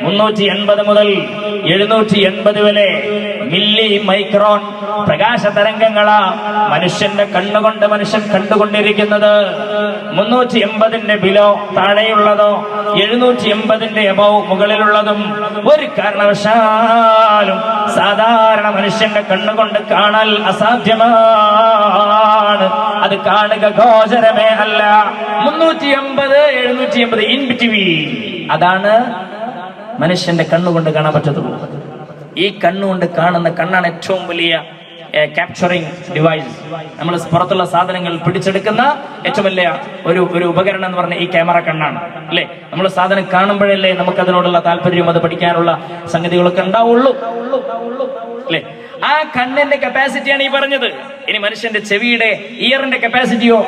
380 മുതൽ 780 വരെ milli micron പ്രകാശ തരംഗങ്ങളാ മനുഷ്യന്റെ കണ്ണുകൊണ്ട് മനുഷ്യൻ കണ്ടുകൊണ്ടിരിക്കുന്നത്. 380ന്റെ ബിലോ താഴെയുള്ളതോ 780ന്റെ എബവ് മുകളിലുള്ളതും ഒരു കാരണവശാലും സാധാരണ മനുഷ്യന്റെ കണ്ണുകൊണ്ട് കാണൽ അസാധ്യമാണ്. അത് കാണുക ഗോചരമേ അല്ല. 380, 780 ഇൻ ബിറ്റ്വീൻ, അതാണ് മനുഷ്യന്റെ കണ്ണുകൊണ്ട് കാണാൻ പറ്റത്തുള്ളൂ. ഈ കണ്ണുകൊണ്ട് കാണുന്ന കണ്ണാണ് ഏറ്റവും വലിയ ക്യാപ്ചറിങ് ഡിവൈസ്. നമ്മൾ പുറത്തുള്ള സാധനങ്ങൾ പിടിച്ചെടുക്കുന്ന ഏറ്റവും വലിയ ഒരു ഉപകരണം എന്ന് പറഞ്ഞ ഈ ക്യാമറ കണ്ണാണ് അല്ലെ. നമ്മൾ സാധനം കാണുമ്പോഴല്ലേ നമുക്ക് അതിനോടുള്ള താല്പര്യം, അത് പഠിക്കാനുള്ള സംഗതികളൊക്കെ ഉണ്ടാവുള്ളൂ അല്ലെ. ആ കണ്ണിന്റെ കപ്പാസിറ്റിയാണ് ഈ പറഞ്ഞത്. ഇനി മനുഷ്യന്റെ ചെവിയുടെ ഇയറിന്റെ കപ്പാസിറ്റിയോ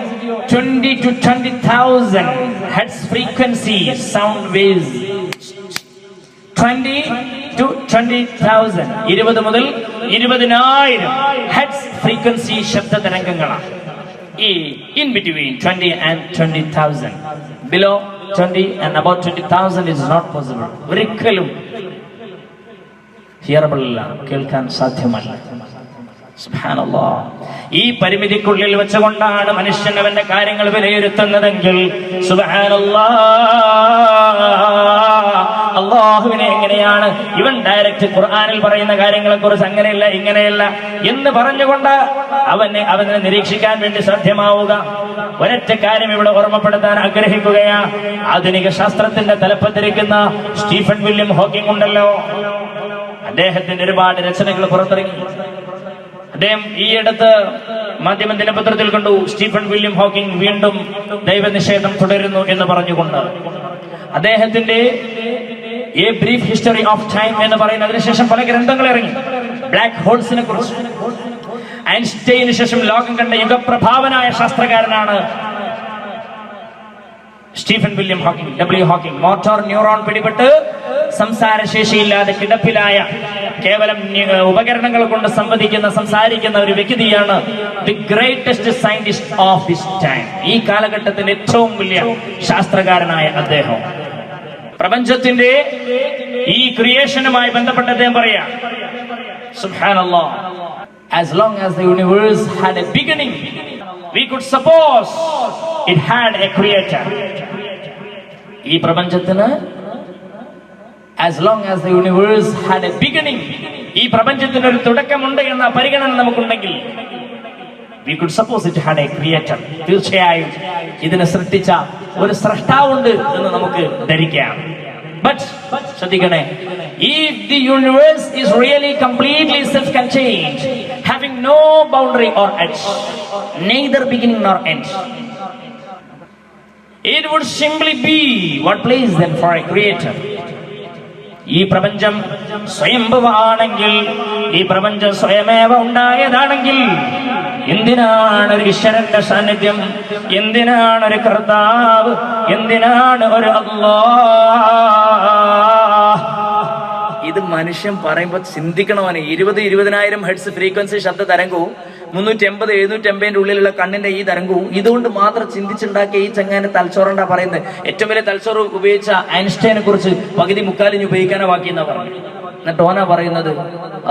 20 to 20,000 hertz frequency sound waves. 20 to 20,000, 20 മുതൽ 20,000 ഹെർട്സ് ഫ്രീക്വൻസി ശബ്ദ തരംഗങ്ങളാണ്. ഈ in between 20 and 20,000, below 20 and above 20,000 is not possible. ഒരിക്കലും ഹിയറബിൾ അല്ല, കേൾക്കാൻ സാധ്യമല്ല. സുബ്ഹാനല്ലാഹ്. ഈ പരിമിതിക്കുള്ളിൽ വെച്ചുകൊണ്ടാണ് മനുഷ്യൻ അവന്റെ കാര്യങ്ങൾ വിലയിരുത്തുന്നതെങ്കിൽ സുബ്ഹാനല്ലാഹ്, അള്ളാഹുവിനെ എങ്ങനെയാണ് ഇവൻ ഡയറക്റ്റ് ഖുർആനിൽ പറയുന്ന കാര്യങ്ങളെ കുറിച്ച് അങ്ങനെയല്ല ഇങ്ങനെയല്ല എന്ന് പറഞ്ഞുകൊണ്ട് അവനെ നിരീക്ഷിക്കാൻ വേണ്ടി സാധ്യമാവുക? ഒരൊറ്റ കാര്യം ഇവിടെ ഓർമ്മപ്പെടുത്താൻ ആഗ്രഹിക്കുകയാണ്. ആധുനിക ശാസ്ത്രത്തിന്റെ തലപ്പത്തിരിക്കുന്ന സ്റ്റീഫൻ വില്യം ഹോക്കിംഗ് ഉണ്ടല്ലോ, അദ്ദേഹത്തിന്റെ ഒരുപാട് രചനകൾ പുറത്തിറങ്ങി. അദ്ദേഹം ഈയടുത്ത് മാധ്യമ ദിനപത്രത്തിൽ കണ്ടു, സ്റ്റീഫൻ വില്യം ഹോക്കിംഗ് വീണ്ടും ദൈവനിഷേധം തുടരുന്നു എന്ന് പറഞ്ഞുകൊണ്ട്. അദ്ദേഹത്തിന്റെ A brief history of time എന്ന് പറയുന്ന, അതിനുശേഷം പല ഗ്രന്ഥങ്ങൾ ഇറങ്ങി ബ്ലാക്ക് ഹോൾസിനെ കുറിച്ച്. ഐൻസ്റ്റൈന് ശേഷം ലോകം കണ്ട യുഗപ്രഭാവനായ ശാസ്ത്രകാരനാണ് Stephen William Hawking, W Hawking. Motor neuron പിടിപെട്ട് സംസാരശേഷിയില്ലാതെ കിടപ്പിലായ, കേവലം ഉപകരണങ്ങൾ കൊണ്ട് സംസാരിക്കുന്ന ഒരു വ്യക്തിയാണ് the greatest scientist of this time. ഈ കാലഘട്ടത്തിൽ ഏറ്റവും വലിയ ശാസ്ത്രകാരനായ അദ്ദേഹം പ്രപഞ്ചത്തിന്റെ ഈ ക്രിയേഷനുമായി ബന്ധപ്പെട്ട് അദ്ദേഹം പറയാം, സുബ്ഹാനല്ലാഹ്, as long as the universe had a beginning, we could suppose it had a creator. ഈ പ്രപഞ്ചത്തിന് as long as the universe had a beginning, ഈ പ്രപഞ്ചത്തിന് ഒരു തുടക്കമുണ്ട് എന്ന പരിഗണന നമുക്കുണ്ടെങ്കിൽ we could suppose it had a creator. തീർച്ചയായും ഇതിനെ സൃഷ്ടിച്ച ഒരു സ്രഷ്ടാവുണ്ട് എന്ന് നമുക്ക് ധരിക്കാം. But ശ്രദ്ധിക്കണേ, if the universe is really completely self-contained, having no boundary or edge, neither beginning nor end, it would simply be what place then for a creator. ഈ പ്രപഞ്ചം സ്വയംഭവമാണെങ്കിൽ, ഈ പ്രപഞ്ചം സ്വയമേവ ഉണ്ടായതാണെങ്കിൽ, എന്തിനാണ് ഒരു ഈശ്വരന്റെ സാന്നിധ്യം? എന്തിനാണ് ഒരു കർത്താവ്? എന്തിനാണ് ഒരു അല്ലാഹ്? ഇത് മനുഷ്യൻ പറയുമ്പോൾ ചിന്തിക്കണവനെ. 20,000 ഹെർട്സ് ഫ്രീക്വൻസി ശബ്ദ തരംഗവും 380, 780 ഉള്ളിലുള്ള കണ്ണിന്റെ ഈ തരംഗവും ഇതുകൊണ്ട് മാത്രം ചിന്തിച്ചുണ്ടാക്കിയ ഈ ചങ്ങാന്റെ തലച്ചോറുണ്ടാ പറയുന്നത്. ഏറ്റവും വലിയ തലച്ചോറ് ഉപയോഗിച്ച ഐൻസ്റ്റൈനെ കുറിച്ച് പകുതി മുക്കാലിന് ഉപയോഗിക്കാനോ ബാക്കിയെന്നാ പറഞ്ഞു. എന്നിട്ട് ഓനാ പറയുന്നത്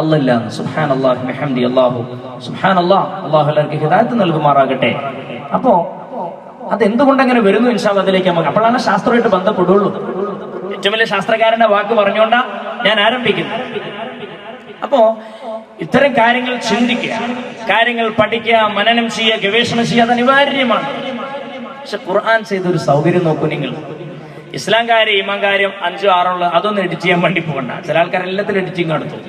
അല്ലല്ല. സുബ്ഹാനല്ലാഹി ബിഹംദി, അല്ലാഹു സുബ്ഹാനല്ലാഹ്, അല്ലാഹു എല്ലാവർക്കും ഹിദായത്ത് നൽകുമാറാകട്ടെ. അപ്പോ അതെന്തുകൊണ്ട് അങ്ങനെ വരുന്നു? ഇൻഷാ അല്ലാഹ് അതിലേക്ക് നമുക്ക് അപ്പോഴാണ് ശാസ്ത്രമായിട്ട് ബന്ധപ്പെടുള്ളൂ. ഏറ്റവും വലിയ ശാസ്ത്രകാരന്റെ വാക്ക് പറഞ്ഞുകൊണ്ടാ ഞാൻ ആരംഭിക്കുന്നു. അപ്പോ ഇത്തരം കാര്യങ്ങൾ ചിന്തിക്കുക, കാര്യങ്ങൾ പഠിക്കുക, മനനം ചെയ്യുക, ഗവേഷണം ചെയ്യുക, അത് അനിവാര്യമാണ്. പക്ഷെ ഖുർആൻ ചെയ്തൊരു സൗകര്യം നോക്കൂ നിങ്ങൾ. ഇസ്ലാംകാര്യം ഇമാൻകാര്യം 5, 6 അതൊന്നും എഡിറ്റ് ചെയ്യാൻ വേണ്ടി പോകണ്ട. ചില ആൾക്കാർ എല്ലാത്തിലും എഡിറ്റിംഗ് നടത്തും,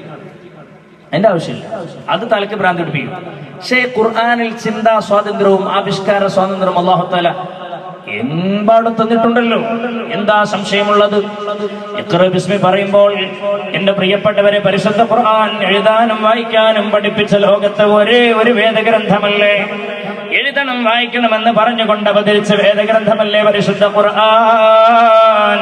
അതിന്റെ ആവശ്യമില്ല, അത് തലക്ക് ഭ്രാന്ത് പിടിപ്പിക്കും. പക്ഷേ ഖുർആനിൽ ചിന്താ സ്വാതന്ത്ര്യവും ആവിഷ്കാര സ്വാതന്ത്ര്യവും അല്ലാഹു തആല എമ്പാടും തന്നിട്ടുണ്ടല്ലോ. എന്താ സംശയമുള്ളത്? ഇഖ്റ ബിസ്മി പറയുമ്പോൾ എന്റെ പ്രിയപ്പെട്ടവരെ, പരിശുദ്ധ ഖുർആൻ എഴുതാനും വായിക്കാനും പഠിപ്പിച്ച ലോകത്തെ ഒരേ ഒരു വേദഗ്രന്ഥമല്ലേ? എഴുതണം വായിക്കണമെന്ന് പറഞ്ഞുകൊണ്ട് അവതരിച്ച വേദഗ്രന്ഥമല്ലേ പരിശുദ്ധ ഖുർആൻ?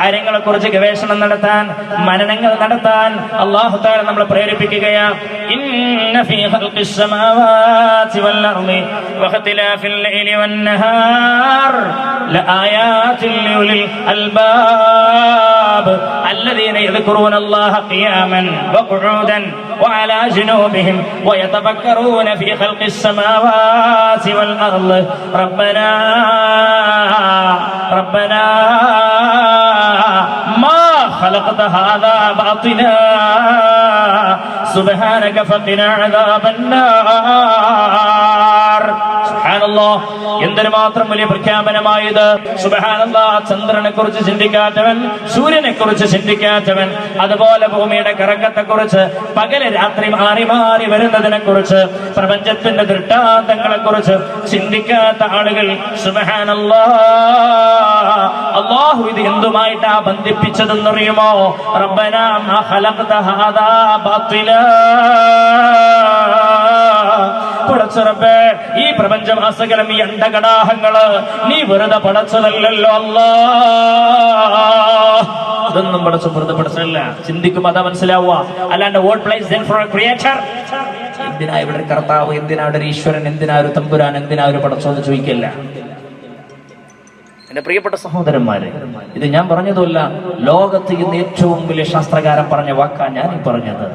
കാര്യങ്ങളെ കുറിച്ച് ഗവേഷണം നടത്താൻ, മനനങ്ങൾ നടത്താൻ അല്ലാഹു തആല നമ്മളെ പ്രേരിപ്പിക്കുകയാണ്. ഇന്ന ഫീ ഖൽഖിസ് സമാവാതി വൽ അർളി വഖതിലാഫിൽ ലൈലി വൻ നഹാർ ലആയാതിൻ ലിഉലിൽ അൽബാബ് الذين يذكرون الله قياما وقعودا وعلى جنوبهم ويتفكرون في خلق السماوات والأرض ربنا ما خلقت هذا باطلا سبحانك فقنا عذاب النار. സുബ്ഹാനല്ലാഹ്, എന്തൊരു മാത്രം വലിയ പ്രഖ്യാപനമായത്. സുബ്ഹാനല്ലാഹ്, ചന്ദ്രനെ കുറിച്ച് ചിന്തിക്കാത്തവൻ, സൂര്യനെ കുറിച്ച് ചിന്തിക്കാത്തവൻ, അതുപോലെ ഭൂമിയുടെ കറക്കത്തെ കുറിച്ച്, പകല് രാത്രി മാറി മാറി വരുന്നതിനെ കുറിച്ച്, പ്രപഞ്ചത്തിന്റെ ദൃഷ്ടാന്തങ്ങളെ കുറിച്ച് ചിന്തിക്കാത്ത ആളുകൾ. സുബ്ഹാനല്ലാഹ്, അല്ലാഹു ഇത് എന്തുമായിട്ടാ ബന്ധിപ്പിച്ചതെന്നറിയുമോ? റബ്ബനാ മാ ഖലഖത ഹാദാ ബാത്തിലാ. പടച്ചറബേ, ഈ പ്രപഞ്ചമാസകലം, ഈ അണ്ടകടാഹങ്ങള് നീ വെറുതെ പടച്ചതല്ലല്ലോ അല്ലാഹ്. ഇതൊന്നും പടച്ചു വെറുതെ പടച്ചതല്ല. ചിന്തിക്കും അതാ മനസ്സിലാവുക. അല്ലാണ്ട് what place then for a creator? എന്തിനാ ഇവിടെ ഒരു കർത്താവ്, എന്തിനാ ഇവിടെ ഒരു ഈശ്വരൻ, എന്തിനാ ഒരു തമ്പുരാൻ, എന്തിനാ ഒരു പടച്ചോ എന്ന് ചോദിക്കില്ല. എന്റെ പ്രിയപ്പെട്ട സഹോദരന്മാരെ, ഇത് ഞാൻ പറഞ്ഞതല്ല, ലോകത്ത് ഇന്ന് ഏറ്റവും വലിയ ശാസ്ത്രകാരൻ പറഞ്ഞ വാക്കാ ഞാൻ ഈ പറഞ്ഞത്.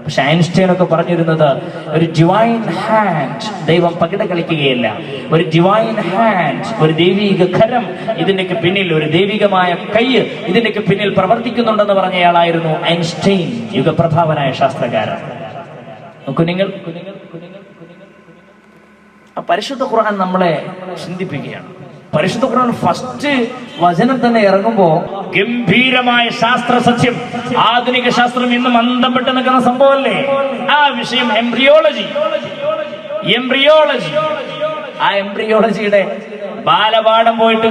പക്ഷെ ഐൻസ്റ്റൈൻ ഒക്കെ പറഞ്ഞിരുന്നത് ഒരു ഡിവൈൻ ഹാൻഡ്, ദൈവം പകിട കളിക്കുകയല്ല, ഒരു ഡിവൈൻ ഹാൻഡ്, ഒരു ദൈവിക കരം ഇതിന്റെയൊക്കെ പിന്നിൽ, ഒരു ദൈവികമായ കൈ ഇതിന്റെയൊക്കെ പിന്നിൽ പ്രവർത്തിക്കുന്നുണ്ടെന്ന് പറഞ്ഞയാളായിരുന്നു ഐൻസ്റ്റൈൻ, യുഗപ്രധാവനായ ശാസ്ത്രകാരൻ. നോക്കൂ നിങ്ങൾ, പരിശുദ്ധ ഖുർആൻ നമ്മളെ ചിന്തിപ്പിക്കുകയാണ്. പരിശുദ്ധ ഖുർആൻ ഫസ്റ്റ് വചനം തന്നെ ഇറങ്ങുമ്പോ ഗംഭീരമായ ശാസ്ത്ര സത്യം, ആധുനിക ശാസ്ത്രം ഇന്നും അന്തം പെട്ട് നിൽക്കുന്ന സംഭവമല്ലേ ആ വിഷയം, എംബ്രിയോളജി. ആ എംബ്രിയോളജിയുടെ ബാലപാഠം പോയിട്ട്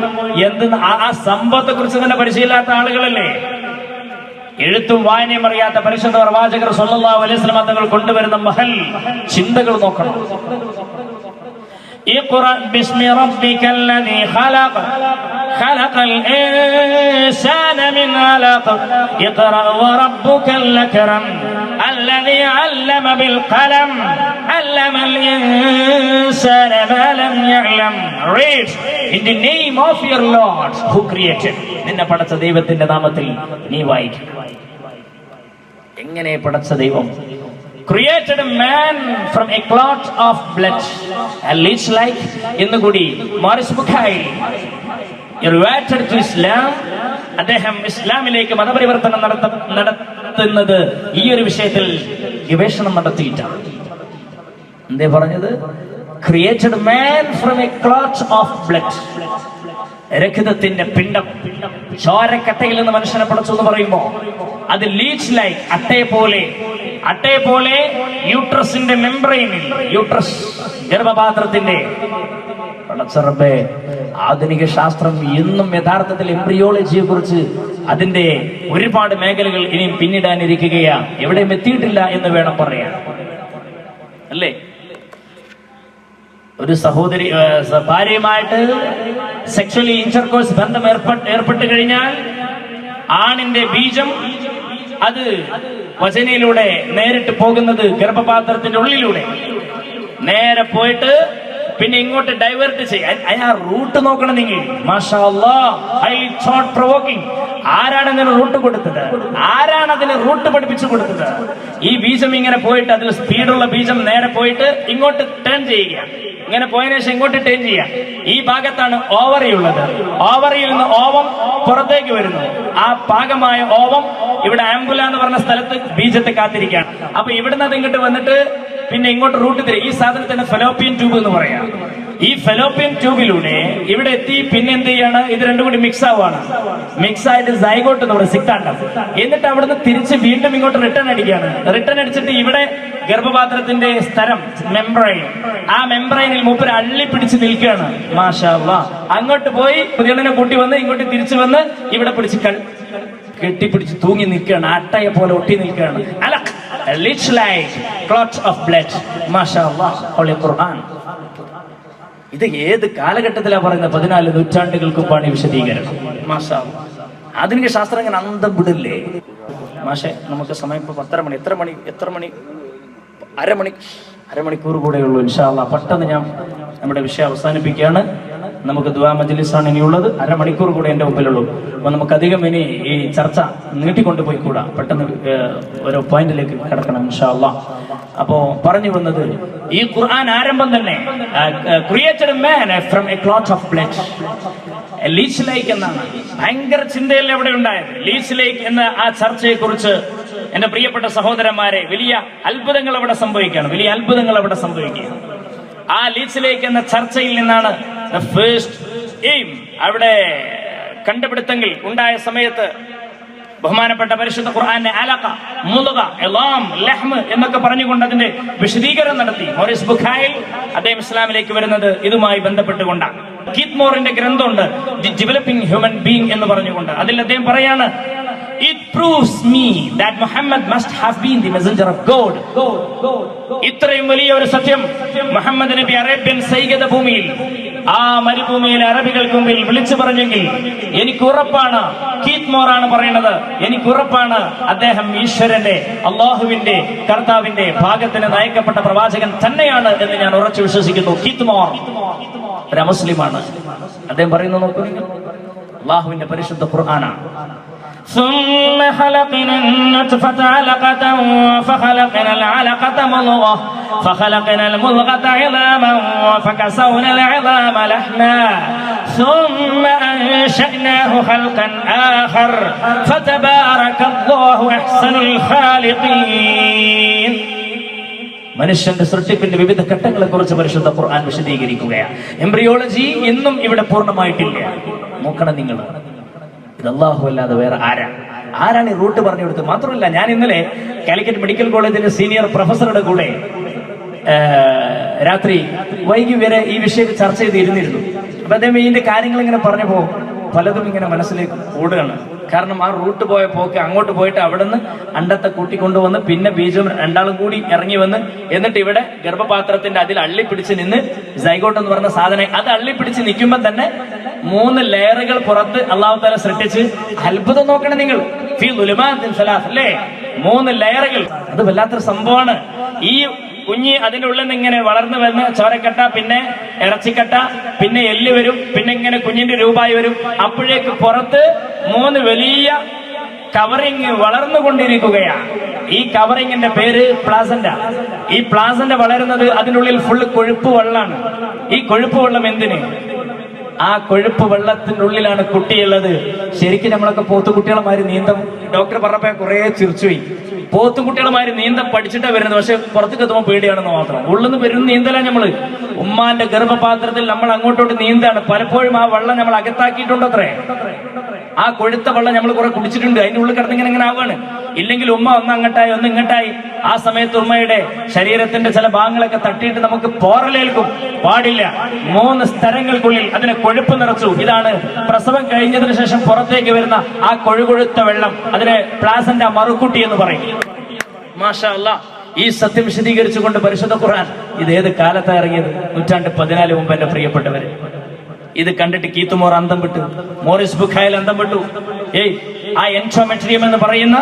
ആ സംഭവത്തെ കുറിച്ച് തന്നെ പരിശീലാത്ത ആളുകളല്ലേ. എഴുത്തും വായനയും അറിയാത്ത പരിശുദ്ധ പ്രവാചകർ സ്വല്ലല്ലാഹു അലൈഹി വസല്ലം തങ്ങൾ കൊണ്ടുവരുന്ന മഹൽ ചിന്തകൾ നോക്കണം. اقرأ باسم ربك الذي خلق الإنسان من علق اقرأ وربك الأكرم الذي علم بالقلم علم الإنسان ما لم يعلم. Read in the name of your Lord who created. നിന്നെ പടച്ച ദൈവത്തിന്റെ നാമത്തിൽ നീ വായിക്കും. എങ്ങനെ പടച്ച ദൈവം? Created a man from a clot of blood and leech like എന്നുകൂടി Maurice Bukhari reverted to Islam. അദ്ദേഹം ഇസ്ലാമിലേക്ക് മതപരിവർത്തനം നടത്തുന്നത് ഈ ഒരു വിഷയത്തിൽ ഗവേഷണം നടത്തിയിട്ടാണ്. എന്തേ പറഞ്ഞത്? Created man from a clot of blood, രക്തത്തിന്റെ പിണ്ഡം, ചോരക്കട്ടയിൽ നിന്ന് മനുഷ്യനെ പടച്ചു എന്ന് പറയുമ്പോ അത് ലീച്ച് ലൈക്ക്, അട്ടയെ പോലെ യൂട്രസിന്റെ മെംബ്രെയിനിൽ, യൂട്രസ് ഗർഭപാത്രത്തിന്റെ. പടച്ചറബേ, ആധുനിക ശാസ്ത്രം ഇന്നും യഥാർത്ഥത്തിൽ എംബ്രിയോളജിയെ കുറിച്ച് അതിന്റെ ഒരുപാട് മേഖലകൾ ഇനിയും പിന്നിടാനിരിക്കുകയാ, എവിടെയും എത്തിയിട്ടില്ല എന്ന് വേണം പറയാൻ, അല്ലേ? ഒരു സഹോദരി ഭാര്യയുമായിട്ട് സെക്ഷലി ഇന്റർകോഴ്സ് ബന്ധം ഏർപ്പെട്ട് കഴിഞ്ഞാൽ ആണിന്റെ ബീജം അത് വചനയിലൂടെ നേരിട്ട് പോകുന്നത് ഗർഭപാത്രത്തിന്റെ ഉള്ളിലൂടെ നേരെ പോയിട്ട് പിന്നെ ഇങ്ങോട്ട് ഡൈവേർട്ട് ചെയ്യാൻ ആ റൂട്ട് നോക്കണം നിങ്ങൾ. മാഷാ അല്ലാഹ്, ഹൈലി തോട്ട് പ്രൊവോക്കിംഗ്. ആരാണ് അതിന് റൂട്ട് കൊടുത്തത്? ആരാണ് അതിന് റൂട്ട് പഠിപ്പിച്ചു കൊടുത്തത്? ഈ ബീജം ഇങ്ങനെ പോയിട്ട്, അതിൽ സ്പീഡുള്ള ബീജം നേരെ പോയിട്ട് ഇങ്ങോട്ട് ടേൺ ചെയ്യുക, ഇങ്ങനെ പോയതിനു ശേഷം ഇങ്ങോട്ട് ടേൺ ചെയ്യുക. ഈ ഭാഗത്താണ് ഓവറി ഉള്ളത്. ഓവറിയിൽ നിന്ന് ഓവം പുറത്തേക്ക് വരുന്നു. ആ പാകമായ ഓവം ഇവിടെ ആംബുല എന്ന് പറഞ്ഞ സ്ഥലത്ത് ബീജത്തെ കാത്തിരിക്കുകയാണ്. അപ്പൊ ഇവിടുന്ന് അത് ഇങ്ങോട്ട് വന്നിട്ട് പിന്നെ ഇങ്ങോട്ട് റൂട്ട് തരും. ഈ സാധനത്തിന് ഫെലോപ്പിയൻ ട്യൂബ് എന്ന് പറയാം. ഈ ഫെലോപ്പിയൻ ട്യൂബിലൂടെ ഇവിടെ എത്തി പിന്നെ എന്ത് ചെയ്യാണ്? ഇത് രണ്ടും കൂടി മിക്സ് ആവുകയാണ്. മിക്സ് ആയിട്ട് സൈഗോട്ട് എന്ന് പറയും, സിക്താണ്ടം. എന്നിട്ട് അവിടുന്ന് തിരിച്ച് വീണ്ടും ഇങ്ങോട്ട് റിട്ടേൺ അടിക്കുകയാണ്. റിട്ടേൺ അടിച്ചിട്ട് ഇവിടെ ഗർഭപാത്രത്തിന്റെ സ്ഥലം മെംബ്രെയിൻ, ആ മെംബ്രെയിനിൽ മൂപ്പര് അള്ളിപ്പിടിച്ച് നിൽക്കുകയാണ്. മാഷാ അല്ലാഹ്, അങ്ങോട്ട് പോയി പുതിയതിനെ കൂട്ടി വന്ന് ഇങ്ങോട്ട് തിരിച്ചു വന്ന് ഇവിടെ പിടിച്ച് കെട്ടിപ്പിടിച്ച് തൂങ്ങി നിൽക്കുകയാണ്. അട്ടയെ പോലെ ഒട്ടി നിൽക്കുകയാണ്. ഇത് ഏത് കാലഘട്ടത്തിലാ പറയുന്നത്? 14 നൂറ്റാണ്ടുകൾക്ക് മുമ്പാണ് വിശദീകരണം. മാഷാ അല്ലാഹ്, ആധുനിക ശാസ്ത്രം ഇങ്ങനെ അന്തം വിടില്ലേ? മാഷെ, നമുക്ക് സമയം ഇപ്പൊ 10:30 എത്ര മണി അരമണിക്കൂർ കൂടെ ഉള്ളൂ. ഇൻഷാ അല്ലാഹ് പെട്ടെന്ന് ഞാൻ നമ്മുടെ വിഷയം അവസാനിപ്പിക്കുകയാണ്. നമുക്ക് ദുആ മജ്ലിസാണ് ഇനിയുള്ളത്. അരമണിക്കൂർ കൂടെ എൻ്റെ മുമ്പിലുള്ളൂ. അപ്പൊ നമുക്ക് അധികം ഇനി ഈ ചർച്ച നീട്ടിക്കൊണ്ടുപോയി കൂടാ, പെട്ടെന്ന് ഓരോ പോയിന്റിലേക്ക് കിടക്കണം ഇൻഷാ അല്ലാഹ്. അപ്പോ പറഞ്ഞു വന്നത്, ഈ ഖുർആൻ ആരംഭം തന്നെ created man from a clot of blood, leech like എന്നാണ്. ഭയങ്കര ചിന്തയിൽ എവിടെ ഉണ്ടായത് ലീച്ച് ലൈക്ക് എന്ന ആ ചർച്ചയെ കുറിച്ച് എന്റെ പ്രിയപ്പെട്ട സഹോദരന്മാരെ, വലിയ അത്ഭുതങ്ങൾ അവിടെ സംഭവിക്കുകയാണ്. ആ ലീച്ച് ലൈക്ക് എന്ന ചർച്ചയിൽ നിന്നാണ് ഫസ്റ്റ് എയിം, അവിടെ കണ്ടുപിടുത്തങ്ങൾ ഉണ്ടായ സമയത്ത് ബഹുമാനപ്പെട്ട പരിശുദ്ധ ഖുർആനെ അലഖ, മുളക, ഇളാം, ലഹ്മ് എന്നൊക്കെ പറഞ്ഞുകൊണ്ട് അതിന്റെ വിശദീകരണം നടത്തി മോറിസ് ബുഖായിൽ. അദ്ദേഹം ഇസ്ലാമിലേക്ക് വരുന്നത് ഇതുമായി ബന്ധപ്പെട്ടുകൊണ്ടാണ്. കീത്ത് മോറിന്റെ ഗ്രന്ഥമുണ്ട് ദി ഡെവലപ്പിംഗ് ഹ്യൂമൻ ബീയിങ് എന്ന് പറഞ്ഞുകൊണ്ട്. അതിൽ അദ്ദേഹം പറയാണ്, it proves me that Muhammad must have been the messenger of God. ഇത്രയും വലിയ ഒരു സത്യം മുഹമ്മദ് നബി അറേബ്യൻ സൈകത ഭൂമിയിൽ, ആ മരുഭൂമിയിലെ അറബികൾക്ക് മുമ്പിൽ വിളിച്ചു പറഞ്ഞെങ്കിൽ എനിക്ക് ഉറപ്പാണ്, കീത്ത് മോറാണ് പറയുന്നത്, എനിക്ക് ഉറപ്പാണ് അദ്ദേഹം ഈശ്വരന്റെ, അള്ളാഹുവിന്റെ, കർത്താവിന്റെ ഭാഗത്തിന് നയിക്കപ്പെട്ട പ്രവാചകൻ തന്നെയാണ് എന്ന് ഞാൻ ഉറച്ചു വിശ്വസിക്കുന്നു. കീത്ത് മോർ ഒരു മുസ്ലിമാണ്. അദ്ദേഹം പറയുന്നത് നോക്കൂ, അള്ളാഹുവിന്റെ പരിശുദ്ധ ഖുർആനാണ്. ثم خلقنا النطفة علقة فخلقنا العلقة مضغة فخلقنا المضغة عظاما فكسونا العظام لحما ثم أنشأناه خلقا آخر فتبارك الله أحسن الخالقين. മനുഷ്യന്റെ സൃഷ്ടിപ്പിന്റെ വിവിധ ഘട്ടങ്ങളെ കുറിച്ച് പരിശുദ്ധ ഖുർആൻ വിശദീകരിക്കുകയാണ്. എംബ്രിയോളജി ഇന്നും ഇവിടെ പൂർണ്ണമായിട്ടില്ല. നോക്കണം നിങ്ങൾ, ഇത് അല്ലാഹു അല്ലാതെ വേറെ ആരാണ് ഈ റൂട്ട് പറഞ്ഞു കൊടുത്തത്? മാത്രമല്ല, ഞാൻ ഇന്നലെ കാലിക്കറ്റ് മെഡിക്കൽ കോളേജിലെ സീനിയർ പ്രൊഫസറുടെ കൂടെ രാത്രി വൈകി വരെ ഈ വിഷയം ചർച്ച ചെയ്തിരുന്നിരുന്നു. അപ്പൊ അദ്ദേഹം ഇതിന്റെ കാര്യങ്ങൾ ഇങ്ങനെ പറഞ്ഞപ്പോ പലതും ഇങ്ങനെ മനസ്സിലേക്ക് ഓടുകയാണ്. കാരണം ആ റൂട്ട് പോയ പോക്ക്, അങ്ങോട്ട് പോയിട്ട് അവിടെ നിന്ന് അണ്ടത്തെ കൂട്ടിക്കൊണ്ടുവന്ന് പിന്നെ ബീജം രണ്ടാളും കൂടി ഇറങ്ങി വന്ന് എന്നിട്ട് ഇവിടെ ഗർഭപാത്രത്തിന്റെ അതിൽ അള്ളിപ്പിടിച്ച് നിന്ന് സൈഗോട്ട് എന്ന് പറഞ്ഞ സാധനം അത് അള്ളിപ്പിടിച്ച് നിൽക്കുമ്പോൾ തന്നെ 3 ലെയറുകൾ പുറത്ത് അല്ലാഹു തആല സൃഷ്ടിച്ച്. അത്ഭുതം നോക്കണം നിങ്ങൾ, ഫീ ദുലുമാത്തിൻ സലാസ് അല്ലേ, 3 ലെയറുകൾ. അത് വല്ലാത്തൊരു സംഭവമാണ്. ഈ കുഞ്ഞ് അതിന്റെ ഉള്ളിൽ നിന്ന് ഇങ്ങനെ വളർന്നു വന്ന് ചോരക്കട്ട, പിന്നെ ഇറച്ചിക്കട്ട, പിന്നെ എല്ല് വരും, പിന്നെ ഇങ്ങനെ കുഞ്ഞിന്റെ രൂപമായി വരും. അപ്പോഴേക്ക് പുറത്ത് 3 വലിയ കവറിങ് വളർന്നുകൊണ്ടിരിക്കുകയാണ്. ഈ കവറിങ്ങിന്റെ പേര് പ്ലാസന്റ. ഈ പ്ലാസന്റ വളരുന്നത് അതിനുള്ളിൽ ഫുള്ള് കൊഴുപ്പ് വെള്ളമാണ്. ഈ കൊഴുപ്പ് വെള്ളം എന്തിന്? ആ കൊഴുപ്പ് വെള്ളത്തിന്റെ ഉള്ളിലാണ് കുട്ടിയുള്ളത്. ശരിക്കും നമ്മളൊക്കെ പോത്തുകുട്ടികളമാര് നീന്തം, ഡോക്ടർ പറഞ്ഞപ്പോ കുറെ ചിരിച്ചുപോയി. പോത്തുകുട്ടികളമാര് നീന്തം പഠിച്ചിട്ടാ വരുന്നത്, പക്ഷെ പുറത്തേക്ക് എത്തുമ്പോൾ പേടിയാണെന്ന് മാത്രം. ഉള്ളിന്ന് വരുന്ന നീന്തല നമ്മള്. ഉമ്മാന്റെ ഗർഭപാത്രത്തിൽ നമ്മൾ അങ്ങോട്ടോട്ട് നീന്താണ്. പലപ്പോഴും ആ വെള്ളം നമ്മൾ അകത്താക്കിയിട്ടുണ്ട്. അത്രേ ആ കൊഴുത്ത വെള്ളം നമ്മൾ കുറെ കുടിച്ചിട്ടുണ്ട്. അതിന്റെ ഉള്ളിൽ കിടന്നിങ്ങനെ ഇങ്ങനെ ആവാണ്. ഇല്ലെങ്കിൽ ഉമ്മ ഒന്ന് അങ്ങോട്ടായി ഒന്ന് ഇങ്ങോട്ടായി. ആ സമയത്ത് ഉമ്മയുടെ ശരീരത്തിന്റെ ചില ഭാഗങ്ങളൊക്കെ തട്ടിയിട്ട് നമുക്ക് പോറലേൽക്കും. പാടില്ല. 3 സ്ഥലങ്ങൾക്കുള്ളിൽ അതിനെ കൊഴുപ്പ് നിറച്ചു. ഇതാണ് പ്രസവം കഴിഞ്ഞതിന് ശേഷം പുറത്തേക്ക് വരുന്ന ആ കൊഴുകൊഴുത്ത വെള്ളം. അതിനെ പ്ലാസന്റ മറുക്കുട്ടി എന്ന് പറയും. മാഷാ അല്ലാഹ്. ഈ സത്യം വിശദീകരിച്ചുകൊണ്ട് പരിശുദ്ധ ഖുർആൻ ഇത് ഏത് കാലത്താണ് ഇറങ്ങിയത്? 14 മുമ്പ് എന്റെ പ്രിയപ്പെട്ടവര്. ഇത് കണ്ടിട്ട് കീത്ത് മോർ അന്തം വിട്ടു, മോറിസ് ബുഖായിൽ അന്തം വിട്ടു. ആ എൻഡോമെട്രിയം എന്ന് പറയുന്ന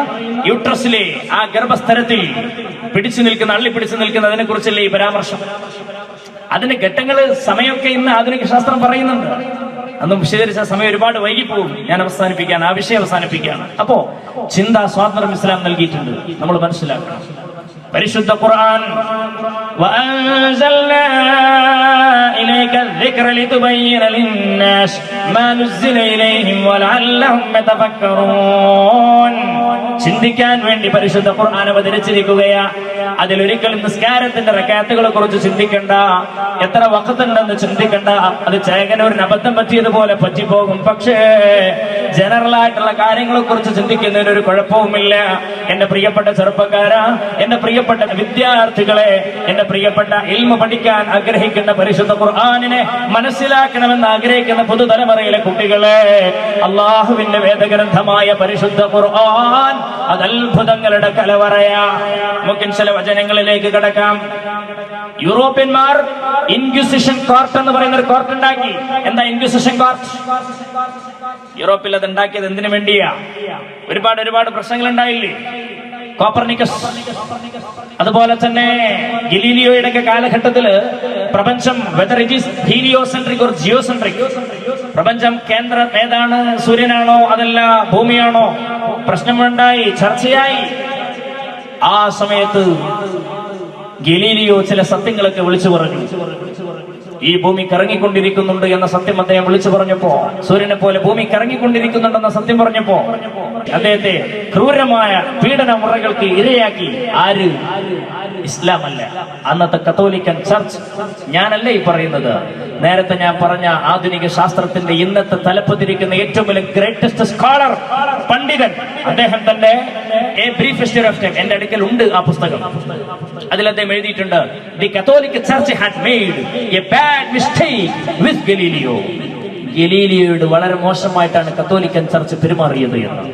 യൂട്രസിലെ ആ ഗർഭസ്ഥലത്തിൽ പിടിച്ചു നിൽക്കുന്ന, അള്ളിപ്പിടിച്ചു നിൽക്കുന്ന അതിനെ കുറിച്ചല്ലേ ഈ പരാമർശം. അതിന്റെ ഘട്ടങ്ങള് സമയമൊക്കെ ഇന്ന് ആധുനിക ശാസ്ത്രം പറയുന്നുണ്ട്. അന്നും വിശദീകരിച്ച സമയം ഒരുപാട് വൈകിപ്പോകും. ഞാൻ അവസാനിപ്പിക്കുകയാണ്, ആ വിഷയം അവസാനിപ്പിക്കുകയാണ്. അപ്പോ ചിന്താ സ്വാതന്ത്ര്യം ഇസ്ലാം നൽകിയിട്ടുണ്ട്, നമ്മൾ മനസ്സിലാക്കണം. പരിശുദ്ധ ഖുർആൻ വഅൻസൽനാ ഇലൈക الذിക്ര ലിതുബയ്യിന ലിന്നാസ് മാ നുസ്സില ഇലൈഹിം വലഅല്ലഹും യതഫക്കറൂൻ. ചിന്തിക്കാൻ വേണ്ടി പരിശുദ്ധ ഖുർആൻ അവതരിച്ചിരിക്കുകയാ. അതിലൊരിക്കലും നിസ്കാരത്തിന്റെ റക്അത്തുകളെ കുറിച്ച് ചിന്തിക്കണ്ട, എത്ര വഖത്തുണ്ടെന്ന് ചിന്തിക്കണ്ട. അത് ചേകനൂരിന് അബദ്ധം പറ്റിയതുപോലെ പറ്റിപ്പോകും. പക്ഷേ ജനറൽ ആയിട്ടുള്ള കാര്യങ്ങളെ കുറിച്ച് ചിന്തിക്കുന്നതിന് ഒരു കുഴപ്പവുമില്ല. എന്റെ പ്രിയപ്പെട്ട ചെറുപ്പക്കാരാ, എന്റെ പ്രിയപ്പെട്ട വിദ്യാർത്ഥികളെ, എന്റെ പ്രിയപ്പെട്ട ഇൽമു പഠിക്കാൻ ആഗ്രഹിക്കുന്ന പരിശുദ്ധ ഖുർആനിനെ മനസ്സിലാക്കണമെന്ന് ആഗ്രഹിക്കുന്ന പുതുതലമുറയിലെ കുട്ടികളെ, അള്ളാഹുവിന്റെ വേദഗ്രന്ഥമായ പരിശുദ്ധ ഖുർആൻ അത് അത്ഭുതങ്ങളുടെ കലവറയാ. നമുക്ക് ചില വചനങ്ങളിലേക്ക് കടക്കാം. യൂറോപ്യന്മാർ ഇൻക്വിസിഷൻ കോർട്ട് എന്ന് പറയുന്ന ഒരു കോർട്ട് ഉണ്ടാക്കി. എന്താ ഇൻക്വിസിഷൻ കോർട്ട്? യൂറോപ്പിൽ അത് ഉണ്ടാക്കിയത് എന്തിനു വേണ്ടിയാ? ഒരുപാട് പ്രശ്നങ്ങൾ ഉണ്ടായില്ലേ? കോപ്പർനിക്കസ്, അതുപോലെ തന്നെ ഗലീലിയോയുടെ ഒക്കെ കാലഘട്ടത്തില് പ്രപഞ്ചം whether it is heliocentric or geocentric, പ്രപഞ്ചം കേന്ദ്രം ഏതാണ്, സൂര്യനാണോ അതല്ല ഭൂമിയാണോ, പ്രശ്നമുണ്ടായി, ചർച്ചയായി. ആ സമയത്ത് ഗലീലിയോ ചില സത്യങ്ങളൊക്കെ വിളിച്ചു പറഞ്ഞു. ഈ ഭൂമി കറങ്ങിക്കൊണ്ടിരിക്കുന്നുണ്ട് എന്ന സത്യം അദ്ദേഹം വിളിച്ചു പറഞ്ഞപ്പോ, സൂര്യനെ പോലെ ഭൂമി കറങ്ങിക്കൊണ്ടിരിക്കുന്നുണ്ടെന്ന സത്യം പറഞ്ഞപ്പോ അദ്ദേഹത്തെ ക്രൂരമായ പീഡന മുറകൾക്ക് ഇരയാക്കി. ആര്? ഇസ്ലാമല്ല, അന്നത്തെ കത്തോലിക്കൻ ചർച്ച്. ഞാനല്ല ഈ പറയുന്നത്, നേരത്തെ ഞാൻ പറഞ്ഞ ആധുനിക ശാസ്ത്രത്തിന്റെ ഇന്നത്തെ തലപ്പത്തിരിക്കുന്ന ഏറ്റവും വലിയ ഗ്രേറ്റസ്റ്റ് സ്കോളർ, പണ്ഡിതൻ, അദ്ദേഹം തന്നെ a brief history of time, എന്റെ അടുക്കൽ ഉണ്ട് ആ പുസ്തകം. അതിൽ അദ്ദേഹം എഴുതിയിട്ടുണ്ട്, the Catholic church had made a bad mistake with Galileo. ഗലീലിയോയോട് വളരെ മോശമായിട്ടാണ് കത്തോലിക്കൻ ചർച്ച് പെരുമാറിയത് എന്ന്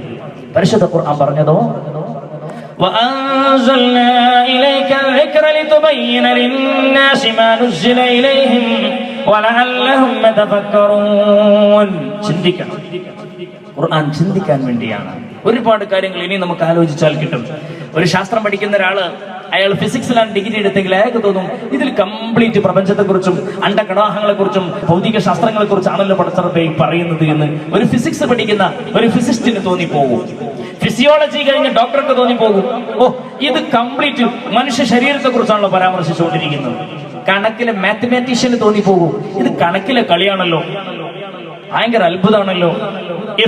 പരിശുദ്ധ ഖുർആൻ പറഞ്ഞതോ, وَأَنزَلْنَا إِلَيْكَ الذِّكْرَ لِتُبَيِّنَ لِلنَّاسِ مَا نُزِّلَ إِلَيْهِمْ وَلَعَلَّهُمْ يَتَفَكَّرُونَ. ചിന്തിക്കണം, ഖുർആൻ ചിന്തിക്കാൻ വേണ്ടിയാണ്. ഒരുപാട് കാര്യങ്ങൾ ഇനി നമുക്ക് ആലോചിച്ചാൽ കിട്ടും. ഒരു ശാസ്ത്രം പഠിക്കുന്ന ഒരാള്, അയാൾ ഫിസിക്സിലാണ് ഡിഗ്രി എടുത്തെങ്കിൽ അയാൾക്ക് തോന്നും ഇതിൽ കംപ്ലീറ്റ് പ്രപഞ്ചത്തെ കുറിച്ചും അണ്ടകടാഹങ്ങളെ കുറിച്ചും ഭൗതിക ശാസ്ത്രങ്ങളെ കുറിച്ചാണല്ലോ പഠിച്ചറബേ പറയുന്നത് എന്ന് ഒരു ഫിസിക്സ് പഠിക്കുന്ന ഒരു ഫിസിസ്റ്റിന് തോന്നിപ്പോകും. ഫിസിയോളജി കഴിഞ്ഞ ഡോക്ടർക്ക് തോന്നിപ്പോകും, ഓ ഇത് കംപ്ലീറ്റ് മനുഷ്യ ശരീരത്തെ കുറിച്ചാണല്ലോ പരാമർശിച്ചുകൊണ്ടിരിക്കുന്നത്. കണക്കിലെ മാത്തമാറ്റീഷ്യന് തോന്നിപ്പോകും, ഇത് കണക്കിലെ കളിയാണല്ലോ, ഭയങ്കര അത്ഭുതമാണല്ലോ.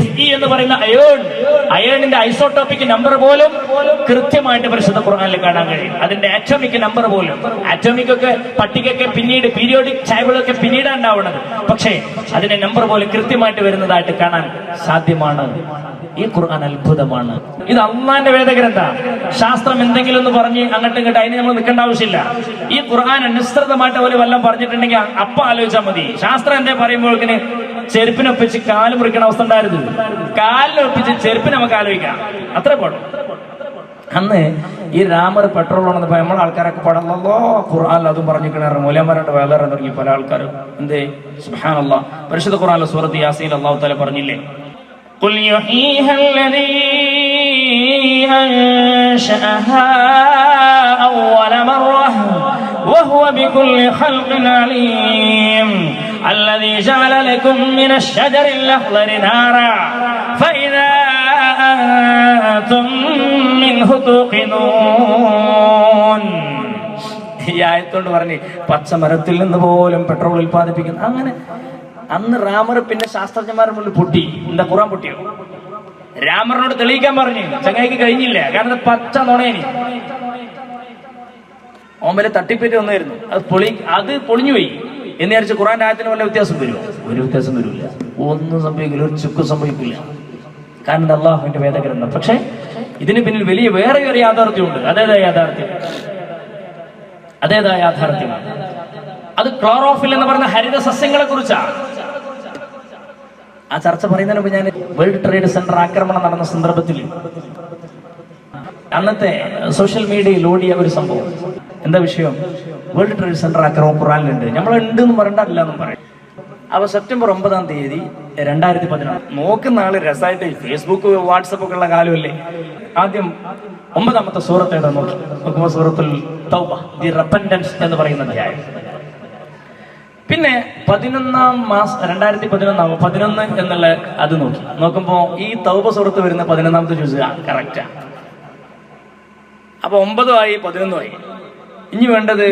Fe എന്ന് പറയുന്ന അയേണിന്റെ ഐസോട്ടോപ്പിക് നമ്പർ പോലും കൃത്യമായിട്ട് പരിശുദ്ധ ഖുർആനിൽ കാണാൻ കഴിയും. അതിന്റെ ആറ്റോമിക് നമ്പർ പോലും, ആറ്റോമിക് ഒക്കെ പട്ടികയൊക്കെ പിന്നീട്, പീരിയോഡിക് ടേബിളൊക്കെ പിന്നീടാണ് ഉണ്ടാവുന്നത്, പക്ഷേ അതിന്റെ നമ്പർ പോലും കൃത്യമായിട്ട് വരുന്നതായിട്ട് കാണാൻ സാധ്യമാണ്. ഈ ഖുർആൻ അത്ഭുതമാണ്. ഇത് അള്ളാന്റെ വേദഗ്രന്ഥ. ശാസ്ത്രം എന്തെങ്കിലും ഒന്ന് പറഞ്ഞ് അങ്ങോട്ടും ഇങ്ങോട്ട് അതിന് നമ്മൾ നിൽക്കേണ്ട ആവശ്യമില്ല. ഈ ഖുർആൻ അനുസൃതമായിട്ട് അവർ വല്ലതും പറഞ്ഞിട്ടുണ്ടെങ്കിൽ അപ്പം ആലോചിച്ചാൽ മതി. ശാസ്ത്രം എന്താ പറയുമ്പോഴേക്കിന് ചെരുപ്പിനൊപ്പിച്ച് കാല് മുറിക്കണ അവസ്ഥ ഉണ്ടായിരുന്നു. കാലിനൊപ്പിച്ച് ചെരുപ്പിന് നമുക്ക് ആലോചിക്കാം, അത്ര പാടും. അന്ന് ഈ രാമർ പെട്രോൾ വന്നപ്പോ നമ്മളെ ആൾക്കാരൊക്കെ പടന്നല്ലോ ഖുർആൻ അതും പറഞ്ഞിരിക്കണ മൂല്യന്മാരുടെ വേദന തുടങ്ങി പല ആൾക്കാരും. എന്തേ? സുബ്ഹാനല്ലാഹ്, പരിശുദ്ധ ഖുർആനിലെ സൂറത്ത് യാസീൻ അല്ലാഹു തആല പറഞ്ഞില്ലേ, ഖുൽ യുഹീഹാ അല്ലദീ അൻശഅഹാ അവ്വല മറഹ വഹുവ ബികുല്ലി ഖൽഖിൻ അലീം الذي جعل لكم من الشجر الأخضر نارا فإذا أنتم منه توقدون. ഈ ആയത്തോണ്ട് പറഞ്ഞ് പച്ചമരത്തിൽ നിന്ന് പോലും പെട്രോൾ ഉൽപ്പാദിപ്പിക്കുന്നു. അങ്ങനെ അന്ന് രാമർ പിന്നെ ശാസ്ത്രജ്ഞന്മാരുടെ മുന്നിൽ പൊട്ടി. എന്താ ഖുർആൻ പൊട്ടിയോ? രാമറിനോട് തെളിയിക്കാൻ പറഞ്ഞു, ചങ്ങായിക്ക് കഴിഞ്ഞില്ല, കാരണം പച്ച നുണയനി ഓമ്പലെ തട്ടിപ്പറ്റി ഒന്നായിരുന്നു. അത് പൊളിഞ്ഞുപോയി എന്ന് വിചാരിച്ച് ഖുർആന്റെ ആയത്തിന് വല്ല വ്യത്യാസം വരുമോ? ഒരു വ്യത്യാസം വരില്ല, ഒന്നും സംഭവിക്കില്ല, ഒരു ചുക്ക് സംഭവിക്കില്ല. കാരണം അള്ളാഹുവിന്റെ വേദഗ്രന്ഥം. പക്ഷെ ഇതിന് പിന്നിൽ വലിയ വേറെ ഒരു യാഥാർത്ഥ്യമുണ്ട്. അതേതായ യാഥാർത്ഥ്യം? അത് ക്ലോറോഫിൽ എന്ന് പറയുന്ന ഹരിത സസ്യങ്ങളെ കുറിച്ചാണ്. ആ ചർച്ച പറയുന്നതിന് മുമ്പ് ഞാൻ വേൾഡ് ട്രേഡ് സെന്റർ ആക്രമണം നടന്ന സന്ദർഭത്തിൽ അന്നത്തെ സോഷ്യൽ മീഡിയയിൽ ഓടിയ ഒരു സംഭവം. എന്താ വിഷയം? വേൾഡ് ട്രേഡ് സെന്റർ ആക്രമണം ഖുർആനിലുണ്ട്, നമ്മളെന്ന് പറയണ്ടല്ല എന്നും പറയും. അപ്പൊ സെപ്റ്റംബർ 9-ാം തീയതി 2014 നോക്കുന്ന ആള് രസമായിട്ട് ഫേസ്ബുക്ക് വാട്സപ്പ് ഒക്കെ ഉള്ള കാലമല്ലേ. ആദ്യം 9-ാമത്തെ സൂറത്ത് ഏതാ നോക്കുമ്പോ സൂറത്തുൽ തൗബ, ദി റെപ്പന്റൻസ് എന്ന് പറയുന്ന അധ്യായം. പിന്നെ 11-ാം മാസം 2011 എന്നുള്ള അത് നോക്കുമ്പോ ഈ തൗബ സൂറത്ത് വരുന്ന 11-ാമത്തെ ജുസ് കറക്റ്റാ. അപ്പൊ 9 ആയി 11 ആയി. ഇനി വേണ്ടത്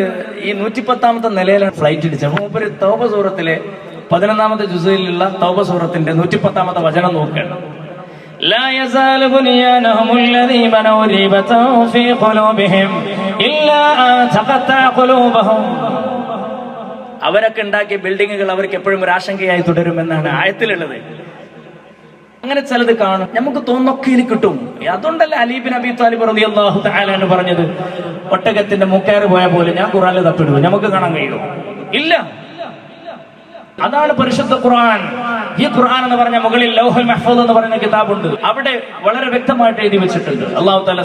ഈ 110-ാമത്തെ നിലയിലാണ് ഫ്ലൈറ്റ് ഇടിച്ചത്. മൂപ്പര് തൗബ സൂറത്തിലെ 11-ാമത്തെ ജുസയിലുള്ള തൗബ സൂറത്തിന്റെ 110-ാമത്തെ വചനം നോക്കുകയാണ്. لا يزال بنيانهم الذي بنوا ريبة في قلوبهم إلا أن تقطع قلوبهم. അവരൊക്കെ ഉണ്ടാക്കിയ ബിൽഡിങ്ങുകൾ അവർക്ക് എപ്പോഴും ഒരു ആശങ്കയായി തുടരുമെന്നാണ് ആയത്തിലുള്ളത്. അങ്ങനെ ചിലത് കാണും, നമുക്ക് തോന്നൊക്കെ ഇനി കിട്ടും. അതുകൊണ്ടല്ലേ അലി ബിൻ അബി താലിബ് റളിയല്ലാഹു തആല എന്ന് പറഞ്ഞത്, ഒട്ടകത്തിന്റെ മുക്കയറ് പോയ പോലെ ഞാൻ ഖുർആനിൽ തപ്പിടും, നമുക്ക് കാണാൻ കഴിയുമോ? ഇല്ല. അതാണ് പരിശുദ്ധ ഖുർആൻ. ഈ ഖുർആൻ എന്ന് പറഞ്ഞ മുകളിൽ ലൗഹുൽ മഹ്ഫൂദ് എന്ന് പറയുന്ന കിതാബുണ്ട്. അവിടെ വളരെ വ്യക്തമായിട്ട് എഴുതി വെച്ചിട്ടുണ്ട് അല്ലാഹു തആല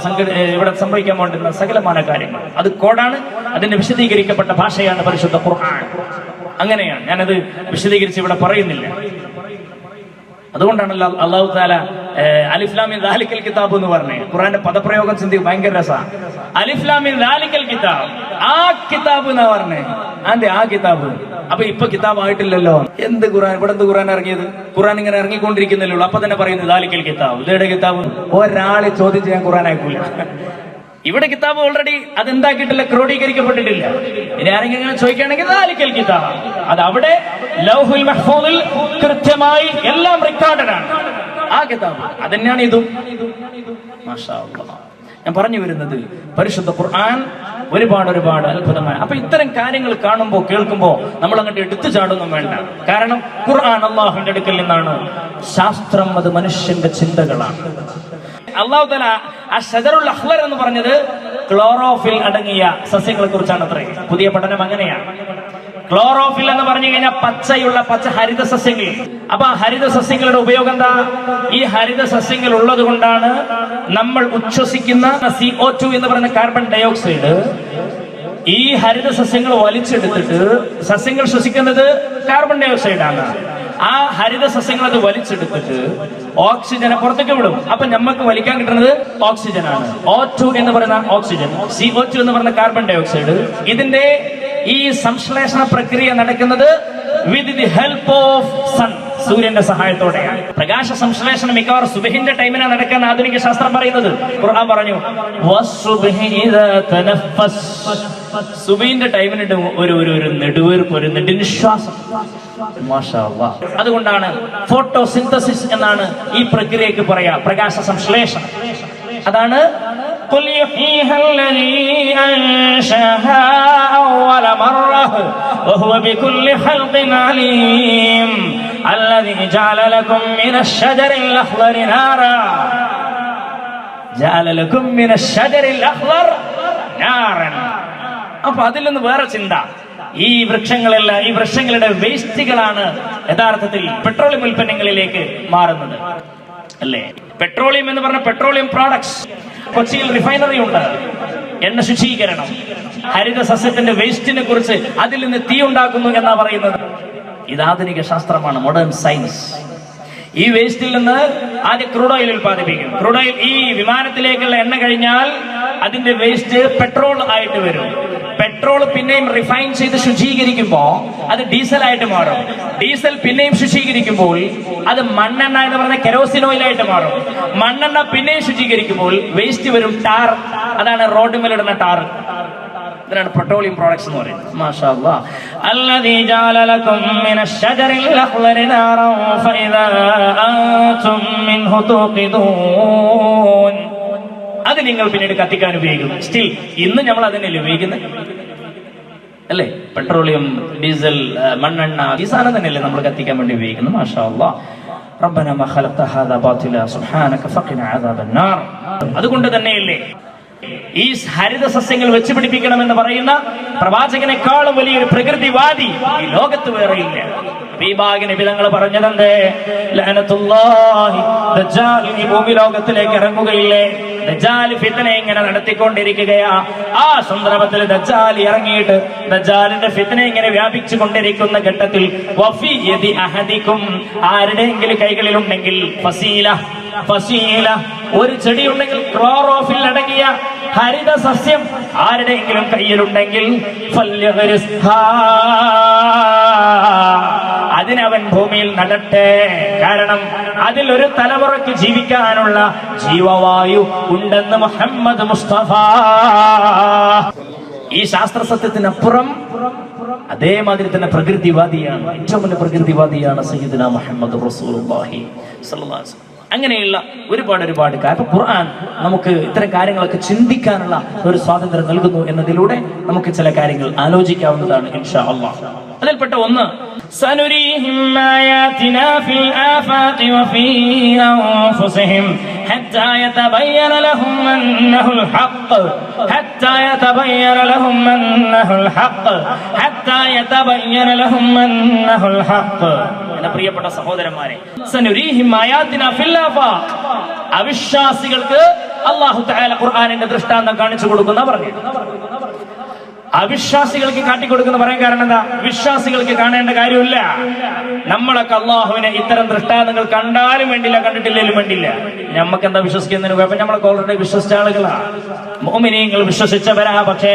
ഇവിടെ സംഭവിക്കാൻ പോകുന്ന സകലമായ കാര്യങ്ങൾ. അത് കോഡാണ്, അതിന്റെ വിശദീകരിക്കപ്പെട്ട ഭാഷയാണ് പരിശുദ്ധ ഖുർആൻ. അങ്ങനെയാണ്, ഞാനത് വിശദീകരിച്ച് ഇവിടെ പറയുന്നില്ല. അതുകൊണ്ടാണല്ലോ അല്ലാഹു തആല അലിഫ് ലാം മീം ദാലിക്കൽ കിതാബ് എന്ന് പറഞ്ഞേ. ഖുർആന്റെ പദപ്രയോഗം ചിന്തി ഭയങ്കര രസമാണ്. അലിഫ് ലാം മീം ദാലിക്കൽ കിതാബ്, ആ കിതാബ് എന്നാ പറഞ്ഞേ. അതെ, ആ കിതാബ്. അപ്പൊ ഇപ്പൊ കിതാബ് ആയിട്ടില്ലല്ലോ. എന്ത് ഖുർആൻ? ഇവിടെ എന്ത് ഖുർആൻ ഇറങ്ങിയത്? ഖുർആൻ ഇങ്ങനെ ഇറങ്ങിക്കൊണ്ടിരിക്കുന്നില്ലല്ലോ. അപ്പൊ തന്നെ പറയുന്നത് ദാലിക്കൽ കിതാബ്. ഇതേടെ കിതാബ്? ഒരാളെ ചോദ്യം ചെയ്യാൻ ഖുർആൻ ആയിക്കൂല. ഇവിടെ കിതാബ് ഓൾറെഡി അതെന്താക്കിയിട്ടില്ല, ക്രോഡീകരിക്കപ്പെട്ടിട്ടില്ല. ഇനി ആരെങ്കിലും ഇങ്ങനെ ചോദിക്കുകയാണെങ്കിൽ ദാലിക്കൽ കിതാബ്, അത് അവിടെ ലൗഹുൽ മഹ്ഫൂദിൽ കൃത്യമായി എല്ലാം റെക്കോർഡഡ് ആണ്. ആ കിതാബ് അതന്നെയാണ് ഇതും. മാഷാ അല്ലാഹ്. ഞാൻ പറഞ്ഞു വരുന്നത്, പരിശുദ്ധ ഖുർആൻ ഒരുപാട് അത്ഭുതമായ. അപ്പൊ ഇത്തരം കാര്യങ്ങൾ കാണുമ്പോ കേൾക്കുമ്പോ നമ്മൾ അങ്ങോട്ട് എടുത്തു ചാടൊന്നും വേണ്ട. കാരണം ഖുർആൻ അള്ളാഹുവിന്റെ അടുക്കൽ നിന്നാണ്. ശാസ്ത്രം അത് മനുഷ്യന്റെ ചിന്തകളാണ്. അല്ലാഹു തആല ആ ഷജറുൽ അഖ്ളർ എന്ന് പറഞ്ഞത് ക്ലോറോഫിൽ അടങ്ങിയ സസ്യങ്ങളെ കുറിച്ചാണ് അത്രേ. പുതിയ പഠനം അങ്ങനെയാണ്. ക്ലോറോഫിൽ എന്ന് പറഞ്ഞു കഴിഞ്ഞാൽ പച്ച ഹരിത സസ്യങ്ങൾ. അപ്പൊ ആ ഹരിത സസ്യങ്ങളുടെ ഉപയോഗം എന്താ? ഈ ഹരിത സസ്യങ്ങൾ ഉള്ളത് കൊണ്ടാണ് നമ്മൾ ഉച്ഛ്വസിക്കുന്ന CO2 എന്ന് പറയുന്ന കാർബൺ ഡയോക്സൈഡ് ഈ ഹരിത സസ്യങ്ങൾ വലിച്ചെടുത്തിട്ട് സസ്യങ്ങൾ ശ്വസിക്കുന്നത് കാർബൺ ഡയോക്സൈഡ് ആണ്. ആ ഹരിത സസ്യങ്ങൾ അത് വലിച്ചെടുത്തിട്ട് ഓക്സിജനെ പുറത്തേക്ക് വിടും. അപ്പൊ നമുക്ക് വലിക്കാൻ കിട്ടുന്നത് ഓക്സിജൻ ആണ്. O2 എന്ന് പറയുന്ന ഓക്സിജൻ, CO2 എന്ന് പറയുന്ന കാർബൺ ഡയോക്സൈഡ്. ഇതിന്റെ ഈ സംശ്ലേഷണ പ്രക്രിയ നടക്കുന്നത് with the help of sun, സൂര്യന്റെ സഹായത്തോടെയാണ്. പ്രകാശ സംശ്ലേഷണം മിക്കവാറും സുബഹിന്റെ ടൈമിനാണ് നടക്കാൻ ആധുനിക ശാസ്ത്രം പറയുന്നത്. ഖുർആൻ പറഞ്ഞു സുബഹിന്റെ ടൈമിനുണ്ട് ഒരു നെടുവീർപ്പ്, ഒരു നെടുനിശ്വാസം. മാഷാ അല്ലാഹ്. അതുകൊണ്ടാണ് ഫോട്ടോസിന്തസിസ് എന്നാണ് ഈ പ്രക്രിയക്ക് പറയാ, പ്രകാശ സംശ്ലേഷണം. അതാണ് قل يحييها الذي أنشأها أول مرة وهو بكل خلق عليم الذي جعل لكم من الشجر الأخضر نارا جعل لكم من الشجر الأخضر نارا. അപ്പൊ അതിൽ നിന്ന് വേറെ ചിന്ത. ഈ വൃക്ഷങ്ങളെല്ലാം, ഈ വൃക്ഷങ്ങളുടെ വേസ്റ്റുകളാണ് യഥാർത്ഥത്തിൽ പെട്രോളിയം ഉൽപ്പന്നങ്ങളിലേക്ക് മാറുന്നത്, അല്ലേ? പെട്രോളിയം എന്ന് പറഞ്ഞ പെട്രോളിയം പ്രോഡക്ട്സ്. കൊച്ചിയിൽ റിഫൈനറി ഉണ്ട്, എണ്ണ ശുചീകരണം. ഹരിത സസ്യത്തിന്റെ വേസ്റ്റിനെ കുറിച്ച് അതിൽ നിന്ന് തീ ഉണ്ടാക്കുന്നു എന്നാ പറയുന്നത്. ഇത് ആധുനിക ശാസ്ത്രമാണ്, മോഡേൺ സയൻസ്. ഈ വേസ്റ്റിൽ നിന്ന് ആദ്യം ക്രൂഡ് ഓയിൽ ഉൽപ്പാദിപ്പിക്കും. ക്രൂഡ് ഓയിൽ ഈ വിമാനത്തിലേക്കുള്ള എണ്ണ കഴിഞ്ഞാൽ അതിന്റെ വേസ്റ്റ് പെട്രോൾ ആയിട്ട് വരും. പെട്രോൾ പിന്നെയും റിഫൈൻ ചെയ്ത് ശുചീകരിക്കുമ്പോ അത് ഡീസൽ ആയിട്ട് മാറും. ഡീസൽ പിന്നെയും ശുചീകരിക്കുമ്പോൾ അത് മണ്ണെണ്ണ എന്ന് പറയുന്ന കെരോസിൻ ഓയിലായിട്ട് മാറും. മണ്ണെണ്ണ പിന്നെയും ശുചീകരിക്കുമ്പോൾ വേസ്റ്റ് വരും ടാർ. അതാണ് റോഡ് മേലിടുന്ന ടാർ. ഇതിനാണ് പെട്രോളിയം പ്രോഡക്ട്സ് എന്ന് പറയുന്നത്. മാഷാ അല്ലാഹ്. അല്ലദീ ജഅല ലക്കും മിനശ് ശജറിൽ അഖ്ളരി നാറൻ ഫഇദാ അൻതും മിൻഹു തൂഖിദൂൻ. അത് നിങ്ങൾ പിന്നീട് കത്തിക്കാൻ ഉപയോഗിക്കും. സ്റ്റിൽ ഇന്ന് നമ്മൾ അതിനല്ലേ ഉപയോഗിക്കുന്നത്, അല്ലേ? പെട്രോളിയം, ഡീസൽ, മണ്ണെണ്ണ, ഈ സാധനം തന്നെയല്ലേ നമ്മൾ കത്തിക്കാൻ വേണ്ടി ഉപയോഗിക്കുന്നത്. മാഷാ അല്ലാഹ്. റബ്ബനാ മാ ഖലഖ്ത ഹാദാ ബാതില സുബ്ഹാനക ഫഖിനാ അദാബന്നാർ. അതുകൊണ്ട് തന്നെയല്ലേ ഈ ഹരിത സസ്യങ്ങൾ വെച്ച് പിടിപ്പിക്കണമെന്ന് പറയുന്ന പ്രവാചകനേക്കാളും വലിയൊരു പ്രകൃതിവാദി ഈ ലോകത്ത് വേറെയില്ല. നബി തങ്ങൾ പറഞ്ഞതെന്തേ? ലഅനത്തുല്ലാഹി ദജ്ജാൽ ഈ ഭൂമി ലോകത്തിലേക്ക് ഇറങ്ങുകയില്ലേ? ദജ്ജാൽ ഫിത്ന ഇങ്ങനെ നടത്തിക്കൊണ്ടിരിക്കുകയാ. ആ സന്ദർഭത്തിൽ ദജ്ജാൽ ഇറങ്ങിയിട്ട് ദജ്ജാലിന്റെ ഫിത്ന ഇങ്ങനെ വ്യാപിച്ചു കൊണ്ടിരിക്കുന്ന ഘട്ടത്തിൽ വഫി യദി അഹദിക്കും, ആരുടെയെങ്കിലും കൈകളിലുണ്ടെങ്കിൽ ഫസീല, ഒരു ചെടിയുണ്ടെങ്കിൽ ക്ലോറോഫിൽ അടങ്ങിയ ഹരിത സസ്യം ആരുടെയെങ്കിലും കയ്യിലുണ്ടെങ്കിൽ അതിനവൻ ഭൂമിയിൽ നടട്ടെ. കാരണം അതിൽ ഒരു തലമുറയ്ക്ക് ജീവിക്കാനുള്ള ജീവവായു ഉണ്ടെന്ന് മുഹമ്മദ് മുസ്തഫ. ഈ ശാസ്ത്ര സത്യത്തിനപ്പുറം അതേമാതിരി തന്നെ പ്രകൃതിവാദിയാണ്, ഏറ്റവും വലിയ പ്രകൃതിവാദിയാണ് സയ്യിദുനാ മുഹമ്മദ് റസൂലുള്ളാഹി സ്വല്ലല്ലാഹു അലൈഹി വസല്ലം. അങ്ങനെയുള്ള ഒരുപാട് കാര്യം ഖുർആൻ നമുക്ക് ഇത്തരം കാര്യങ്ങളൊക്കെ ചിന്തിക്കാനുള്ള ഒരു സ്വാതന്ത്ര്യം നൽകുന്നു എന്നതിലൂടെ നമുക്ക് ചില കാര്യങ്ങൾ ആലോചിക്കാവുന്നതാണ് ഇൻഷാ അല്ലാഹ്. അതിൽപ്പെട്ട ഒന്ന്, സനുരീഹിം ആയാതിനാ ഫിൽ ആഫാഖി വഫീ അൻഫുസിഹിം ഹത്താ യതബയ്യന ലഹും അന്നഹുൽ ഹഖ് ഹത്താ യതബയ്യന ലഹും അന്നഹുൽ ഹഖ് ഹത്താ യതബയ്യന ലഹും അന്നഹുൽ ഹഖ്. എന്റെ പ്രിയപ്പെട്ട സഹോദരന്മാരെ, സനുരീഹിം ആയാതിനാ ഫിൽ ആഫാഖ്, അവിശ്വാസികൾക്ക് അല്ലാഹു തആല ഖുർആനിന്റെ ദൃഷ്ടാന്തം കാണിച്ചു കൊടുക്കുന്ന പറഞ്ഞു. അവിശ്വാസികൾക്ക് കാട്ടിക്കൊടുക്കുന്ന പറയാൻ കാരണം എന്താ? വിശ്വാസികൾക്ക് കാണേണ്ട കാര്യമില്ല. നമ്മളൊക്കെ അള്ളാഹുവിനെ ഇത്തരം ദൃഷ്ടാന്തങ്ങൾ കണ്ടാലും വേണ്ടില്ല, കണ്ടിട്ടില്ലേലും വേണ്ടില്ല. നമുക്ക് എന്താ വിശ്വസിക്കുന്നതിന് കുഴപ്പം? നമ്മളൊക്കെ ഓൾറെഡി വിശ്വസിച്ച ആളുകളാ, മുഅ്മിനീങ്ങൾ വിശ്വസിച്ചവരാ. പക്ഷേ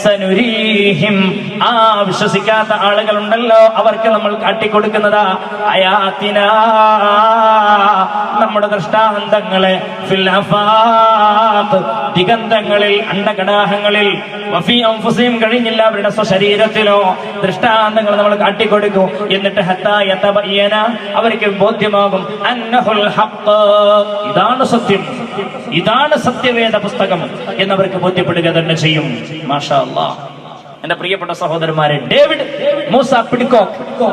സനുരീഹിം, ആ വിശ്വസിക്കാത്ത ആളുകളുണ്ടല്ലോ, അവർക്ക് നമ്മൾ കാട്ടിക്കൊടുക്കുന്നതാ ആയാതിനാ, നമ്മുടെ ദൃഷ്ടാന്തങ്ങളെ, ഫിൽ ആഫാഖ്, ദിഗന്ധങ്ങളിൽ, അണ്ടകടാഹങ്ങളിൽ, വഫീ അൻഫുസിഹിം, കഴിഞ്ഞില്ല അവരുടെ സ്വശരീരത്തിലോ ദൃഷ്ടാന്തങ്ങൾ നമ്മൾ കാട്ടിക്കൊടുക്കും. എന്നിട്ട് ഹത്താ യതബയ്യന, അവർക്ക് ബോധ്യമാകും, അന്നഹുൽ ഹഖ്, ഇതാണ് സത്യം, ഇതാണ് സത്യവേദ പുസ്തകം എന്നവർക്ക് ബോധ്യപ്പെടുക തന്നെ ചെയ്യും. മാഷാ അല്ലാഹ്. എന്റെ പ്രിയപ്പെട്ട സഹോദരന്മാരെ, ഡേവിഡ് മൂസ പിഡ്കോക്ക്,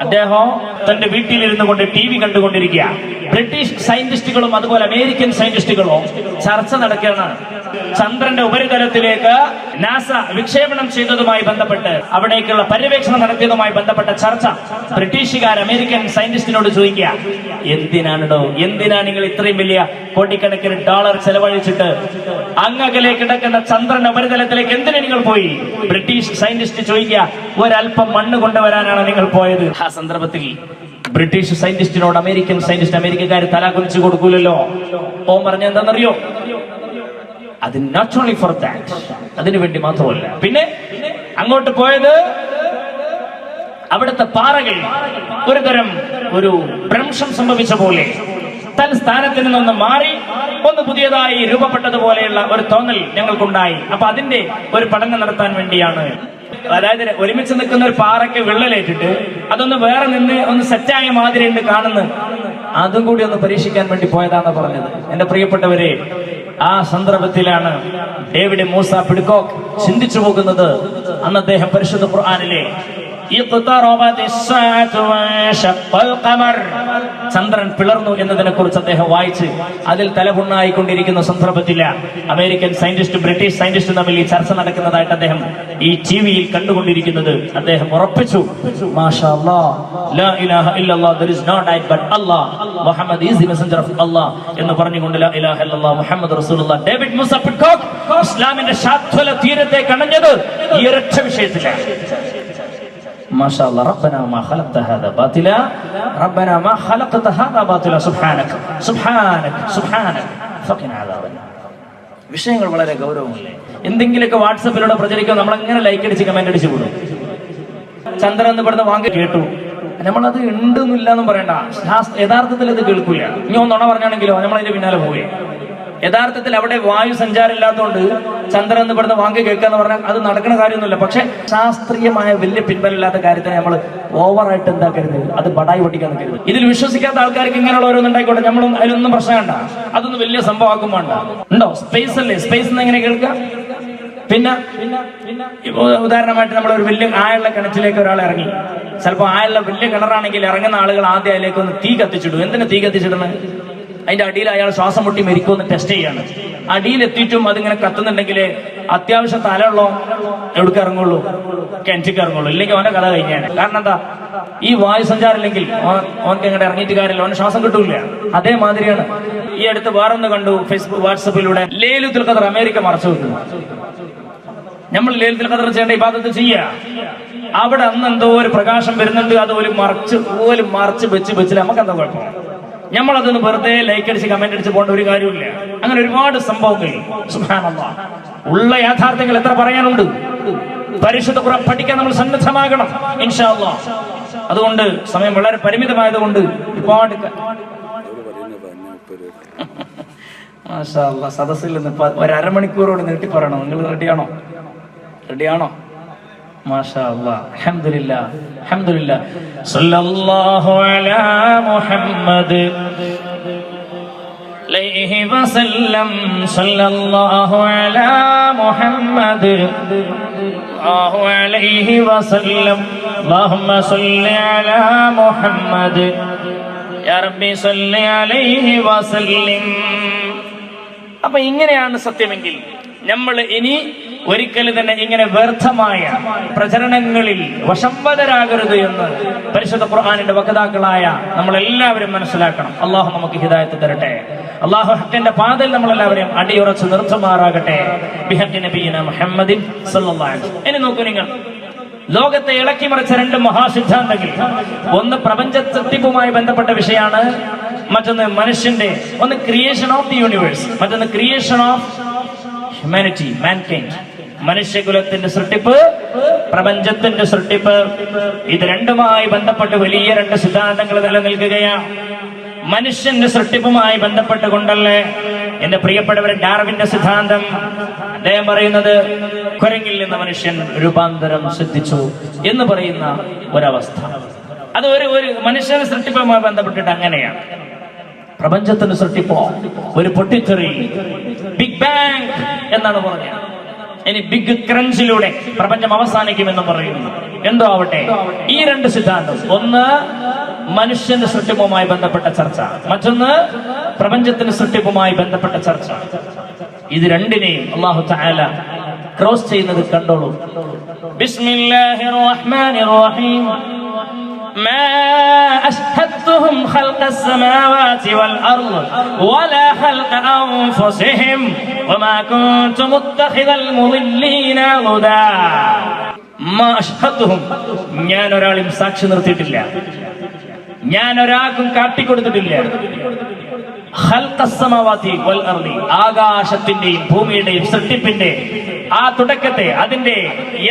അദ്ദേഹം തന്റെ വീട്ടിലിരുന്നു കൊണ്ട് TV കണ്ടുകൊണ്ടിരിക്കുക. ബ്രിട്ടീഷ് സയന്റിസ്റ്റുകളും അതുപോലെ അമേരിക്കൻ സയന്റിസ്റ്റുകളും ചർച്ച നടക്കുകയാണ്. ചന്ദ്രന്റെ ഉപരിതലത്തിലേക്ക് നാസ വിക്ഷേപണം ചെയ്തതുമായി ബന്ധപ്പെട്ട്, അവിടേക്കുള്ള പര്യവേക്ഷണം നടത്തിയതുമായി ബന്ധപ്പെട്ട ചർച്ച. ബ്രിട്ടീഷുകാർ അമേരിക്കൻ സയന്റിസ്റ്റിനോട് ചോദിക്കുക, എന്തിനാണ് നിങ്ങൾ ഇത്രയും വലിയ കോടിക്കണക്കിന് ഡോളർ ചെലവഴിച്ചിട്ട് അങ്ങകലെ കിടക്കുന്ന ചന്ദ്രന്റെ ഉപരിതലത്തിലേക്ക് എന്തിനാ നിങ്ങൾ പോയി? ബ്രിട്ടീഷ് സയന്റിസ്റ്റ് ചോദിക്കുക, ഒരല്പം മണ്ണ് കൊണ്ടുവരാനാണ് നിങ്ങൾ പോയത്. ആ സന്ദർഭത്തിൽ ബ്രിട്ടീഷ് സയന്റിസ്റ്റിനോട് അമേരിക്കക്കാർ തല കുലിച്ചു കൊടുക്കൂലല്ലോ. ഓൻ പറഞ്ഞ എന്താണെന്നറിയോ? അത് നോട്ട് ഓൺലി ഫോർ ദാറ്റ്, അതിനു വേണ്ടി മാത്രമല്ല. പിന്നെ അങ്ങോട്ട് പോയത് അവിടുത്തെ പാറകൾ ഒരു ഭ്രംശം സംഭവിച്ച പോലെ തൽസ്ഥാനത്തിൽ നിന്ന് മാറി ഒന്ന് പുതിയതായി രൂപപ്പെട്ടതുപോലെയുള്ള ഒരു തോന്നൽ ഞങ്ങൾക്കുണ്ടായി. അപ്പൊ അതിന്റെ ഒരു പഠനം നടത്താൻ വേണ്ടിയാണ്. അതായത് ഒരുമിച്ച് നിൽക്കുന്ന ഒരു പാറയ്ക്ക് വിള്ളലേറ്റിട്ട് അതൊന്ന് വേറെ നിന്ന് ഒന്ന് സെറ്റായ മാതിരി ഉണ്ട് കാണുന്നു, അതും കൂടി ഒന്ന് പരീക്ഷിക്കാൻ വേണ്ടി പോയതാണെന്ന് പറഞ്ഞത്. എന്റെ പ്രിയപ്പെട്ടവരെ, ആ സന്ദർഭത്തിലാണ് ഡേവിഡ് മൂസ പിഡ്കോക്ക് ചിന്തിച്ചു പോകുന്നത്. അന്ന് അദ്ദേഹം പരിശുദ്ധ ഖുർആനിലെ ചന്ദ്രൻ പിളർന്നു എന്നതിനെ കുറിച്ച് അദ്ദേഹം വായിച്ച് അതിൽ തലപുണ്ണായിക്കൊണ്ടിരിക്കുന്ന സന്ദർഭത്തില്ല അമേരിക്കൻ സയന്റിസ്റ്റും ബ്രിട്ടീഷ് സയന്റിസ്റ്റും തമ്മിൽ ഈ ചർച്ച നടക്കുന്നതായിട്ട് അദ്ദേഹം ഈ ടിവിയിൽ കണ്ടുകൊണ്ടിരിക്കുന്നത്. അദ്ദേഹം ഉറപ്പിച്ചു, മാഷാ അല്ലാഹ്, ലാ ഇലാഹ ഇല്ലല്ലാഹ്, there is no died but Allah, Muhammad is the messenger of Allah എന്ന് പറഞ്ഞുകൊണ്ട് ലാ ഇലാഹ ഇല്ലല്ലാഹ് മുഹമ്മദ് റസൂലുള്ളാഹ്. ഡേവിഡ് മൂസ പിഡ്കോക്ക് ഇസ്ലാമിന്റെ ശാശ്വത തീരത്തെ കണഞ്ഞത് ഈ ഒരൊറ്റ വിഷയത്തിലാണ്. മാഷാ അല്ലാഹ്, റബ്ബനാ മാ ഖലഖ്ത ഹാദാ ബാതില, റബ്ബനാ മാ ഖലഖ്ത ഹാദാ ബാതില, സുബ്ഹാനക സുബ്ഹാനക സുബ്ഹാനക ഫഖിന അദാബൻ. വിഷയങ്ങൾ വളരെ ഗൗരവമല്ലേ? എന്തെങ്കിലുമൊക്കെ വാട്സപ്പിലൂടെ പ്രചരിക്കും, നമ്മളങ്ങനെ ലൈക്ക് അടിച്ച് കമന്റ് അടിച്ചു വിടും. ചന്ദ്രൻ എന്ന് പറഞ്ഞ വാങ്ങി കേട്ടു, നമ്മളത് ഉണ്ടെന്നില്ല എന്നും പറയണ്ട, യഥാർത്ഥത്തിൽ അത് കേൾക്കൂല. ഇനി ഒന്നോണ പറഞ്ഞാണെങ്കിലോ നമ്മളതിന്റെ പിന്നാലെ പോയി. യഥാർത്ഥത്തിൽ അവിടെ വായു സഞ്ചാരം ഇല്ലാത്തതുകൊണ്ട് ചന്ദ്രൻ എന്ന് പെടുന്ന വാങ്ങി കേൾക്കുക എന്ന് പറഞ്ഞാൽ അത് നടക്കുന്ന കാര്യമൊന്നുമില്ല. പക്ഷെ ശാസ്ത്രീയമായ വലിയ പിൻബലമില്ലാത്ത കാര്യത്തിനെ നമ്മൾ ഓവറായിട്ട് എന്താക്കരുത്, അത് ബടായി പൊട്ടിക്കാൻ നിൽക്കരുത്. ഇതിൽ വിശ്വസിക്കാത്ത ആൾക്കാർക്ക് ഇങ്ങനെയുള്ള ഓരോന്നും ഉണ്ടായിക്കോട്ടെ, നമ്മളും അതിലൊന്നും പ്രശ്നം വേണ്ട, അതൊന്നും വലിയ സംഭവമാക്കും വേണ്ട. ഉണ്ടോ? സ്പേസ് അല്ലേ, സ്പേസ് എന്ന് എങ്ങനെ കേൾക്കുക? പിന്നെ ഉദാഹരണമായിട്ട് നമ്മൾ ഒരു വലിയ ആയുള്ള കിണറ്റിലേക്ക് ഒരാൾ ഇറങ്ങി, ചിലപ്പോൾ ആയുള്ള വലിയ കിണറാണെങ്കിൽ ഇറങ്ങുന്ന ആളുകൾ ആദ്യം അതിലേക്ക് ഒന്ന് തീ കത്തിച്ചിടും. എന്തിനാ തീ കത്തിച്ചിടുന്നത്? അതിന്റെ അടിയിൽ അയാൾ ശ്വാസം മുട്ടി മരിക്കുമെന്ന് ടെസ്റ്റ് ചെയ്യാണ്. അടിയിലെത്തിയിട്ടും അതിങ്ങനെ കത്തുന്നുണ്ടെങ്കിൽ അത്യാവശ്യം തലമുള്ളോ എവിടേക്ക് ഇറങ്ങുള്ളൂ? കിണറ്റിക്ക് ഇറങ്ങുള്ളൂ. ഇല്ലെങ്കിൽ അവന്റെ കഥ കഴിഞ്ഞാണ്. കാരണം എന്താ? ഈ വായു സഞ്ചാരം ഇല്ലെങ്കിൽ ഓനക്ക് എങ്ങനെ ഇറങ്ങിയിട്ട് കാര്യമില്ല, അവന് ശ്വാസം കിട്ടൂല. അതേമാതിരിയാണ് ഈ അടുത്ത് വേറൊന്ന് കണ്ടു, ഫേസ്ബുക്ക് വാട്സപ്പിലൂടെ ലൈലത്തുൽ ഖദർ അമേരിക്ക മറച്ചു വെക്കുന്നു. നമ്മൾ ലൈലത്തുൽ ഖദർ ചെയ്യേണ്ട ഇബാദത്ത് ചെയ്യുക, അവിടെ അന്ന് എന്തോ ഒരു പ്രകാശം വരുന്നുണ്ട്, അത് ഒരു മറച്ച് വെച്ചില്ല. നമുക്ക് എന്താ കുഴപ്പം? നമ്മളതൊന്ന് വെറുതെ ലൈക്ക് അടിച്ച് കമന്റ് അടിച്ച് പോകേണ്ട ഒരു കാര്യമില്ല. അങ്ങനെ ഒരുപാട് സംഭവങ്ങൾ സുബ്ഹാനല്ലാഹ്, ഉള്ള യാഥാർത്ഥ്യങ്ങൾ എത്ര പറയാനുണ്ട്. പരിശുദ്ധ ഖുർആൻ പഠിക്കാൻ നമ്മൾ സന്നദ്ധമാകണം ഇൻഷാ അല്ലാഹ്. അതുകൊണ്ട് സമയം വളരെ പരിമിതമായതുകൊണ്ട് ഒരുപാട് മാഷാ അല്ലാഹ് സദസ്സിൽ നിന്ന് ഒരു അരമണിക്കൂറോട് നീട്ടി പറയണം. നിങ്ങൾ റെഡിയാണോ? മാഷാ അല്ലാഹ്, അൽഹംദുലില്ലാഹ് അൽഹംദുലില്ലാഹ്. സല്ലല്ലാഹു അലാ മുഹമ്മദ് അലൈഹി വസല്ലം, സല്ലല്ലാഹു അലാ മുഹമ്മദ് സല്ലല്ലാഹു അലൈഹി വസല്ലം, അല്ലാഹുമ്മ സല്ലി അലാ മുഹമ്മദ് യാ റബ്ബി സല്ലി അലൈഹി വസല്ലം. അപ്പൊ ഇങ്ങനെയാണ് സത്യമെങ്കിൽ നമ്മൾ ഇനി ഒരിക്കലും തന്നെ ഇങ്ങനെ വ്യർത്ഥമായ പ്രചരണങ്ങളിൽ വശംവദരാകരുത് എന്ന് പരിശുദ്ധ ഖുർആനിന്റെ വക്താക്കളായ നമ്മളെല്ലാവരും മനസ്സിലാക്കണം. അള്ളാഹു നമുക്ക് ഹിദായത്ത് തരട്ടെ. അള്ളാഹു ഹക്കിന്റെ പാതയിൽ നമ്മളെല്ലാവരെയും അടിയുറച്ച് നിർത്തുമാറാകട്ടെ. ബിഹഖി നബിയിന മുഹമ്മദിൻ സല്ലല്ലാഹു അലൈഹി വസല്ലം. ഇനി നോക്കൂ നിങ്ങൾ, ലോകത്തെ ഇളക്കിമറിച്ച രണ്ട് മഹാസിദ്ധാന്തങ്ങൾ, ഒന്ന് പ്രപഞ്ച സൃഷ്ടിപ്പുമായി ബന്ധപ്പെട്ട വിഷയമാണ്, മറ്റൊന്ന് മനുഷ്യന്റെ, ഒന്ന് ക്രിയേഷൻ ഓഫ് ദി യൂണിവേഴ്സ്, മറ്റൊന്ന് ക്രിയേഷൻ ഓഫ് ഹ്യൂമാനിറ്റി, മാൻകൈൻഡ്, മനുഷ്യകുലത്തിന്റെ സൃഷ്ടിപ്പ്, പ്രപഞ്ചത്തിന്റെ സൃഷ്ടിപ്പ്. ഇത് രണ്ടുമായി ബന്ധപ്പെട്ട് വലിയ രണ്ട് സിദ്ധാന്തങ്ങൾ നിലനിൽക്കുകയാണ്. മനുഷ്യന്റെ സൃഷ്ടിപ്പുമായി ബന്ധപ്പെട്ടുകൊണ്ടല്ലേ എന്റെ പ്രിയപ്പെട്ടവരെ ഡാർവിന്റെ സിദ്ധാന്തം. അദ്ദേഹം പറയുന്നത് കുരങ്ങിൽ നിന്ന് മനുഷ്യൻ രൂപാന്തരം സിദ്ധിച്ചു എന്ന് പറയുന്ന ഒരവസ്ഥ. അത് ഒരു മനുഷ്യന്റെ സൃഷ്ടിപ്പുമായി ബന്ധപ്പെട്ടിട്ട് അങ്ങനെയാണ്. പ്രപഞ്ചത്തിന്റെ സൃഷ്ടിപ്പോ ഒരു പൊട്ടിത്തെറി, ബിഗ് ബാങ് എന്നാണ് പറഞ്ഞത്. ഇനി ബിഗ് ക്രഞ്ചിലൂടെ പ്രപഞ്ചം അവസാനിക്കുമെന്ന് പറയുന്നു. എന്തോ ആവട്ടെ, ഈ രണ്ട് സിദ്ധാന്തം, ഒന്ന് മനുഷ്യന്റെ സൃഷ്ടിപ്പുമായി ബന്ധപ്പെട്ട ചർച്ച, മറ്റൊന്ന് പ്രപഞ്ചത്തിന്റെ സൃഷ്ടിപ്പുമായി ബന്ധപ്പെട്ട ചർച്ച. ഇത് രണ്ടിനെയും അല്ലാഹു തആല ക്രോസ് ചെയ്യുന്നത് കണ്ടോളൂ. ബിസ്മില്ലാഹിർ റഹ്മാനിർ റഹീം. ما أشهدتهم خلق السماوات والأرض ولا خلق أنفسهم وما كنت متخذ المضلين عضدا. ما أشهدتهم, ഞാൻ ഒരാളും സാക്ഷി നിർത്തിയിട്ടില്ല, ഞാൻ ഒരാൾക്കും കാട്ടിക്കൊടുത്തിട്ടില്ല. ആകാശത്തിന്റെയും ഭൂമിയുടെയും സൃഷ്ടിപ്പിന്റെ ആ തുടക്കത്തെ, അതിന്റെ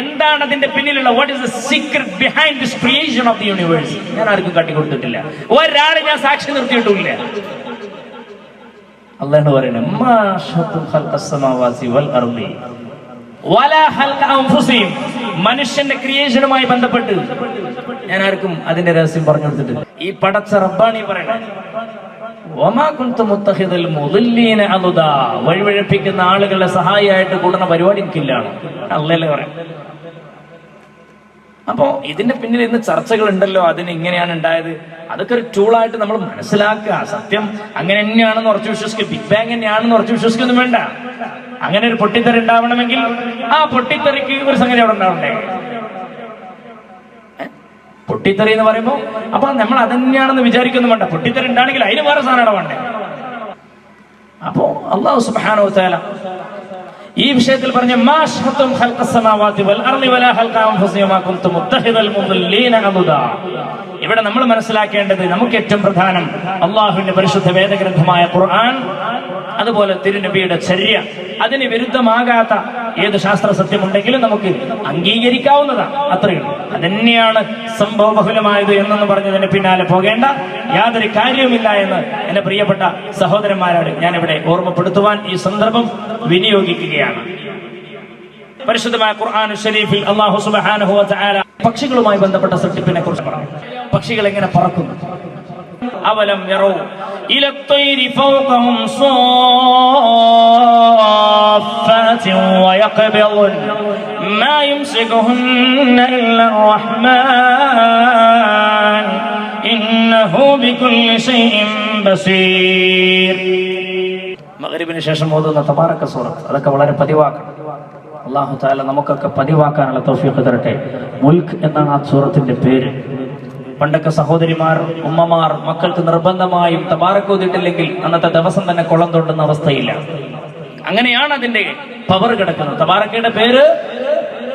എന്താണ് അതിന്റെ പിന്നിലുള്ള, what is the secret behind this creation of the universe, ഞാൻ ആർക്കും കാട്ടിക്കൊടുത്തിട്ടില്ല, ഒരാളെ ഞാൻ സാക്ഷി നിർത്തിയിട്ടില്ല. അല്ലാഹു പറയുന്നത് മനുഷ്യന്റെ ക്രിയേഷനുമായി ബന്ധപ്പെട്ട് ഞാൻ ആർക്കും അതിന്റെ രഹസ്യം പറഞ്ഞു കൊടുത്തിട്ടില്ല. ഈ പടച്ച റബ്ബാണി പറയണേ, വഴിവഴപ്പിക്കുന്ന ആളുകളെ സഹായിയായിട്ട് കൂടുന്ന പരിപാടി എനിക്കില്ലാണ്. അല്ലല്ലേ പറയാം. അപ്പോ ഇതിന്റെ പിന്നിൽ ഇന്ന് ചർച്ചകൾ ഉണ്ടല്ലോ, അതിന് ഇങ്ങനെയാണ് ഉണ്ടായത്, അതൊക്കെ ഒരു ടൂളായിട്ട് നമ്മൾ മനസ്സിലാക്കുക. സത്യം അങ്ങനെ തന്നെയാണെന്ന് ഉറച്ചു വിശ്വസിക്കുക, ബിഗ് ബാങ് തന്നെയാണെന്ന് ഉറച്ചു വിശ്വസിക്കൊന്നും വേണ്ട. അങ്ങനെ ഒരു പൊട്ടിത്തെറി ഉണ്ടാവണമെങ്കിൽ ആ പൊട്ടിത്തെറിക്ക് ഒരു സംഗതി അവിടെ ഉണ്ടാവണ്ടേ. പൊട്ടിത്തെറി എന്ന് പറയുമ്പോ അപ്പൊ നമ്മൾ അതന്നെയാണെന്ന് വിചാരിക്കൊന്നും വേണ്ട. പൊട്ടിത്തെറി ഉണ്ടാണെങ്കിൽ അതിന് വേറെ സാധനം വേണ്ടേ. അപ്പോ അല്ലാഹു സുബ്ഹാനഹു വ തആല ഈ വിഷയത്തിൽ പറഞ്ഞ ഇവിടെ നമ്മൾ മനസ്സിലാക്കേണ്ടത്, നമുക്ക് ഏറ്റവും പ്രധാനം അള്ളാഹുവിന്റെ പരിശുദ്ധ വേദഗ്രന്ഥമായ ഖുർആൻ, അതുപോലെ തിരുനബിയുടെ ചര്യ, അതിന് വിരുദ്ധമാകാത്ത ഏത് ശാസ്ത്ര സത്യമുണ്ടെങ്കിലും നമുക്ക് അംഗീകരിക്കാവുന്നതാണ്. അത്രയും അതന്നെയാണ് സംഭവ ബഹുലമായത് എന്നൊന്ന് പറഞ്ഞതിന് പിന്നാലെ പോകേണ്ട യാതൊരു കാര്യവുമില്ല എന്ന് എന്റെ പ്രിയപ്പെട്ട സഹോദരന്മാരോട് ഞാൻ ഇവിടെ ഓർമ്മപ്പെടുത്തുവാൻ ഈ സന്ദർഭം വിനിയോഗിക്കുകയാണ്. പരിശുദ്ധമായ ഖുർആൻ ശരീഫിൽ അല്ലാഹു സുബ്ഹാനഹു വ തആല പക്ഷികളുമായി ബന്ധപ്പെട്ട സൃഷ്ടിപ്പിനെ കുറിച്ച് പറഞ്ഞു. പക്ഷികൾ എങ്ങനെ പറക്കുന്നു? അവലം യറൗ ഇല الطير فوقهم صافات ويقبضن ما يمسكهن إلا الرحمن إنه بكل شيء بصير. മഗ്രിബിന് ശേഷം ഓതുന്ന തബാറക സൂറത്ത്, അതൊക്കെ വളരെ പതിവാക്കണം. അല്ലാഹു തആല നമുക്കൊക്കെ പതിവാക്കാനുള്ള തൗഫീഖ് തരട്ടെ. മുൽക്ക് എന്നാണ് ആ സൂറത്തിന്റെ പേര്. പണ്ടൊക്കെ സഹോദരിമാർ, ഉമ്മമാർ മക്കൾക്ക് നിർബന്ധമായും തബാറക്ക് ഓതിയിട്ടില്ലെങ്കിൽ അന്നത്തെ ദിവസം തന്നെ കുളം തൊണ്ടുന്ന അവസ്ഥയില്ല. അങ്ങനെയാണ് അതിന്റെ പവർ കിടക്കുന്നത്. തബാറക്കയുടെ പേര്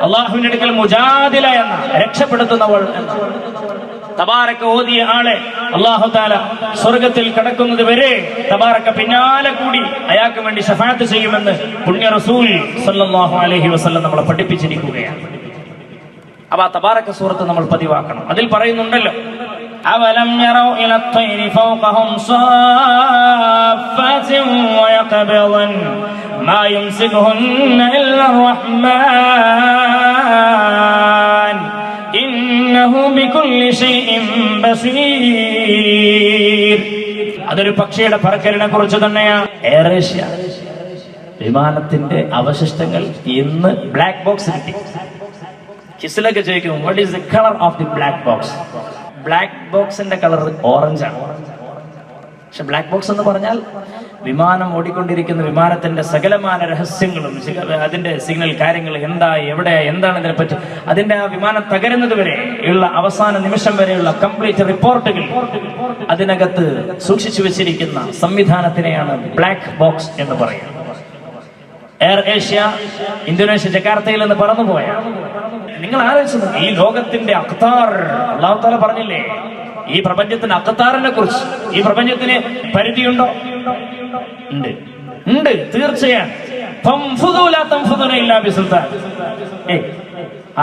അള്ളാഹുവിന്റെ അടുക്കൽ മുജാദില എന്ന, രക്ഷപ്പെടുത്തുന്നവൾ എന്ന. തബാറക്ക ഓതിയ ആളെ അല്ലാഹു തആല സ്വർഗത്തിൽ കടക്കുന്നത് വരെ തബാറക്ക പിന്നാലെ കൂടി അയാൾക്ക് വേണ്ടി ശഫാഅത്ത് ചെയ്യുമെന്ന് പുണ്യ റസൂൽ സല്ലല്ലാഹു അലൈഹി വസല്ലം നമ്മളെ പഠിപ്പിച്ചിരിക്കുകയാണ്. അപ്പൊ തബാറക സൂറത്ത് നമ്മൾ പതിവാക്കണം. അതിൽ പറയുന്നുണ്ടല്ലോ, അവലം യറൗ ഇല الطير فوقهم صافات ويقبضن ما يمسكهن إلا الرحمن إنه بكل شيء بصير. അതൊരു പക്ഷിയുടെ പറക്കലിനെ കുറിച്ച് തന്നെയാണ്. എയർ ഏഷ്യ വിമാനത്തിന്റെ അവശിഷ്ടങ്ങൾ ഇന്ന് ബ്ലാക്ക് ബോക്സ് കിട്ടി. കിസിലൊക്കെ ചോദിക്കും, what is the colour of the black box? Black ബോക്സിന്റെ കളർ ഓറഞ്ച് ആണ്. പക്ഷെ ബ്ലാക്ക് ബോക്സ് എന്ന് പറഞ്ഞാൽ വിമാനം ഓടിക്കൊണ്ടിരിക്കുന്ന വിമാനത്തിന്റെ സകലമാന രഹസ്യങ്ങളും അതിന്റെ സിഗ്നൽ കാര്യങ്ങൾ എന്തായി എവിടെ എന്താണ് ഇതിനെപ്പറ്റി അതിന്റെ ആ വിമാനം തകരുന്നത് വരെ ഉള്ള അവസാന നിമിഷം വരെയുള്ള കംപ്ലീറ്റ് റിപ്പോർട്ടുകൾ അതിനകത്ത് സൂക്ഷിച്ചു വെച്ചിരിക്കുന്ന സംവിധാനത്തിനെയാണ് ബ്ലാക്ക് ബോക്സ് എന്ന് പറയുന്നത്. എയർ ഏഷ്യ ഇന്തോനേഷ്യ ജക്കാർത്തയിൽ നിന്ന് പറന്നുപോയ നിങ്ങൾ ആലോചിച്ചു, ഈ ലോകത്തിന്റെ അഖ്താർ അല്ലാഹു തആല പറഞ്ഞില്ലേ, ഈ പ്രപഞ്ചത്തിന് അഖ്താറിനെ കുറിച്ച്. ഈ പ്രപഞ്ചത്തിന് പരിധിയുണ്ടോ? ഉണ്ട്, ഉണ്ട്, തീർച്ചയായും.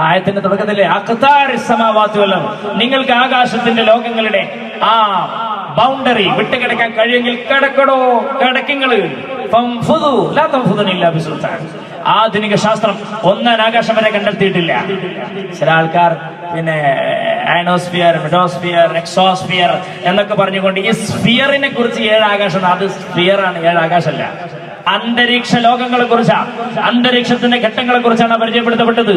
ആയത്തിന്റെ തുടക്കത്തിലെ നിങ്ങൾക്ക് ആകാശത്തിന്റെ ലോകങ്ങളുടെ ആ ബൗണ്ടറി വിട്ടുകിടക്കാൻ കഴിയുമെങ്കിൽ കിടക്കടോ, കിടക്കിങ്ങള്. ആധുനിക ശാസ്ത്രം ഒന്നാം ആകാശം വരെ കണ്ടെത്തിയിട്ടില്ല. ചില ആൾക്കാർ പിന്നെ ആനോസ്ഫിയർ, മെഡോസ്ഫിയർ, എക്സോസ്ഫിയർ എന്നൊക്കെ പറഞ്ഞുകൊണ്ട് ഈ സ്ഫിയറിനെ കുറിച്ച് 7 ആകാശം, അത് സ്ഫിയറാണ്, 7 ആകാശമല്ല. അന്തരീക്ഷ ലോകങ്ങളെ കുറിച്ചാണ്, അന്തരീക്ഷത്തിന്റെ ഘട്ടങ്ങളെ കുറിച്ചാണ് പരിചയപ്പെടുത്തപ്പെട്ടത്.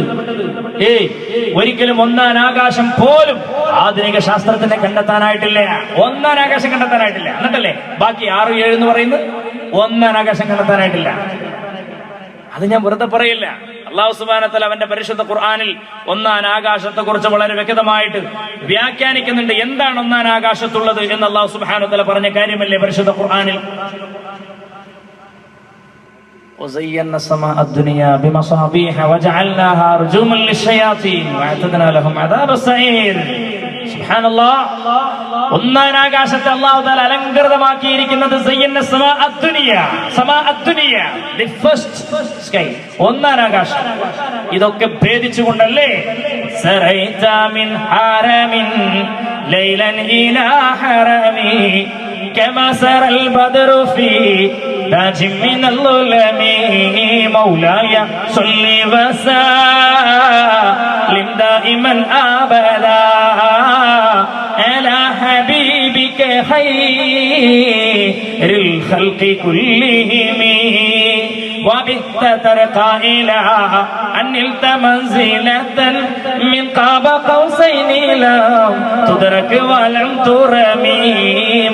ഒരിക്കലും ഒന്നാം ആകാശം പോലും ആധുനിക ശാസ്ത്രത്തിന് കണ്ടെത്താനായിട്ടില്ല. ഒന്നാം ആകാശം കണ്ടെത്താനായിട്ടില്ല. എന്നിട്ടല്ലേ ബാക്കി 6, 7 എന്ന് പറയുന്നത്? ഒന്നാം ആകാശം കണ്ടെത്താനായിട്ടില്ല. അത് ഞാൻ വെറുതെ പറയില്ല. അല്ലാഹു സുബ്ഹാനഹു വ തആല അവന്റെ പരിശുദ്ധ ഖുർആനിൽ ഒന്നാം ആകാശത്തെ കുറിച്ച് വളരെ വ്യക്തമായിട്ട് വ്യാഖ്യാനിക്കുന്നുണ്ട്. എന്താണ് ഒന്നാം ആകാശത്തുള്ളത് എന്ന് അല്ലാഹു സുബ്ഹാനഹു വ തആല പറഞ്ഞ കാര്യമല്ലേ പരിശുദ്ധ ഖുർആനിൽ? وزينا السماء الدنيا بمصابيح وجعلناها رجوما للشياطين واعتدنا لهم عذاب السعير. സുബ്ഹാനല്ലാഹ്, ഒന്നാം ആകാശത്തെ അല്ലാഹു തആല അലങ്കൃതമാക്കിയിരിക്കുന്നത് ദി ഫസ്റ്റ് സ്കൈ, ഒന്നാം ആകാശം. ഇതൊക്കെ ഭേദിച്ചുകൊണ്ടല്ലേ സറൈത മിൻ ഹറമിൻ ലൈലൻ ഇലാ ഹറമി കമാ സറൽ ബദ്റു ഫീ താജിൻ മിനൽ ഉലമി മൗലായ സ്വല്ലി വസല്ലിം ദായിമൻ അബദാ على حبيبك خير الخلق كلهم وبت ترقى إلى أن نلت منزلة من قاب قوسين لم تدرك ولم ترمي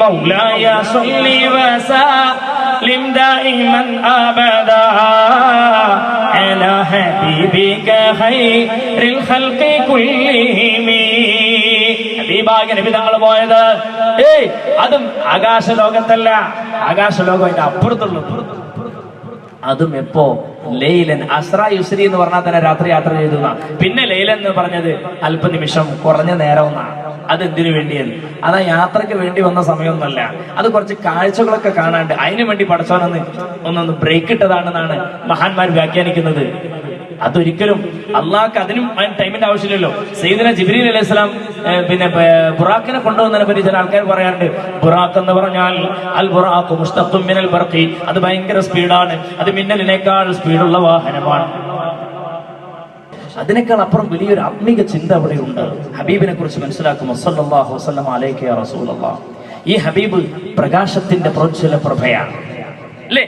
مولاي صل وسلم دائما أبدا على حبيبك خير الخلق كلهم. നബി തങ്ങൾ പോയത് അതും ആകാശലോകത്തല്ല, ആകാശലോകം അതിന്റെ അപ്പുറത്തുള്ളൂ. അതും എപ്പോ? ലൈലൻ, അസ്ര യുസ്രി എന്ന് പറഞ്ഞാൽ തന്നെ രാത്രി യാത്ര ചെയ്തു. പിന്നെ ലൈലൻ എന്ന് പറഞ്ഞത് അല്പനിമിഷം, കുറഞ്ഞ നേരം എന്നാണ്. അതെന്തിനു വേണ്ടിയത്? അതാ യാത്രക്ക് വേണ്ടി വന്ന സമയമൊന്നുമല്ല. അത് കുറച്ച് കാഴ്ചകളൊക്കെ കാണാണ്ട് അതിനു വേണ്ടി പടച്ചോനൊന്ന് ഒന്നൊന്ന് ബ്രേക്ക് ഇട്ടതാണെന്നാണ് മഹാന്മാർ വ്യാഖ്യാനിക്കുന്നത്. അതൊരിക്കലും അള്ളാഹ്ക്ക് അതിനും ടൈമിന്റെ ആവശ്യമില്ലല്ലോ. സയ്യിദുനാ ജിബ്രീൽ അലൈഹിസ്സലാം പിന്നെ ബുറാക്കിനെ കൊണ്ടുവന്നതിനെ പറ്റി ചില ആൾക്കാർ പറയാറുണ്ട്. ബുറാഖ് എന്ന് പറഞ്ഞാൽ അൽ ബുറാഖു മുസ്തഖും മിനൽ ബർഖി, അത് ഭയങ്കര സ്പീഡാണ്, അത് മിന്നലിനേക്കാൾ സ്പീഡുള്ള വാഹനമാണ്. അതിനേക്കാൾ അപ്പുറം വലിയൊരു ആത്മീക ചിന്ത അവിടെ ഉണ്ട്. ഹബീബിനെ കുറിച്ച് മനസ്സിലാക്കുമ്പോൾ സല്ലല്ലാഹു വസല്ലം അലൈഹി യാ റസൂലല്ലാഹ്, ഈ ഹബീബ് പ്രകാശത്തിന്റെ പ്രോജ്വല പ്രഭയാണ് അല്ലേ?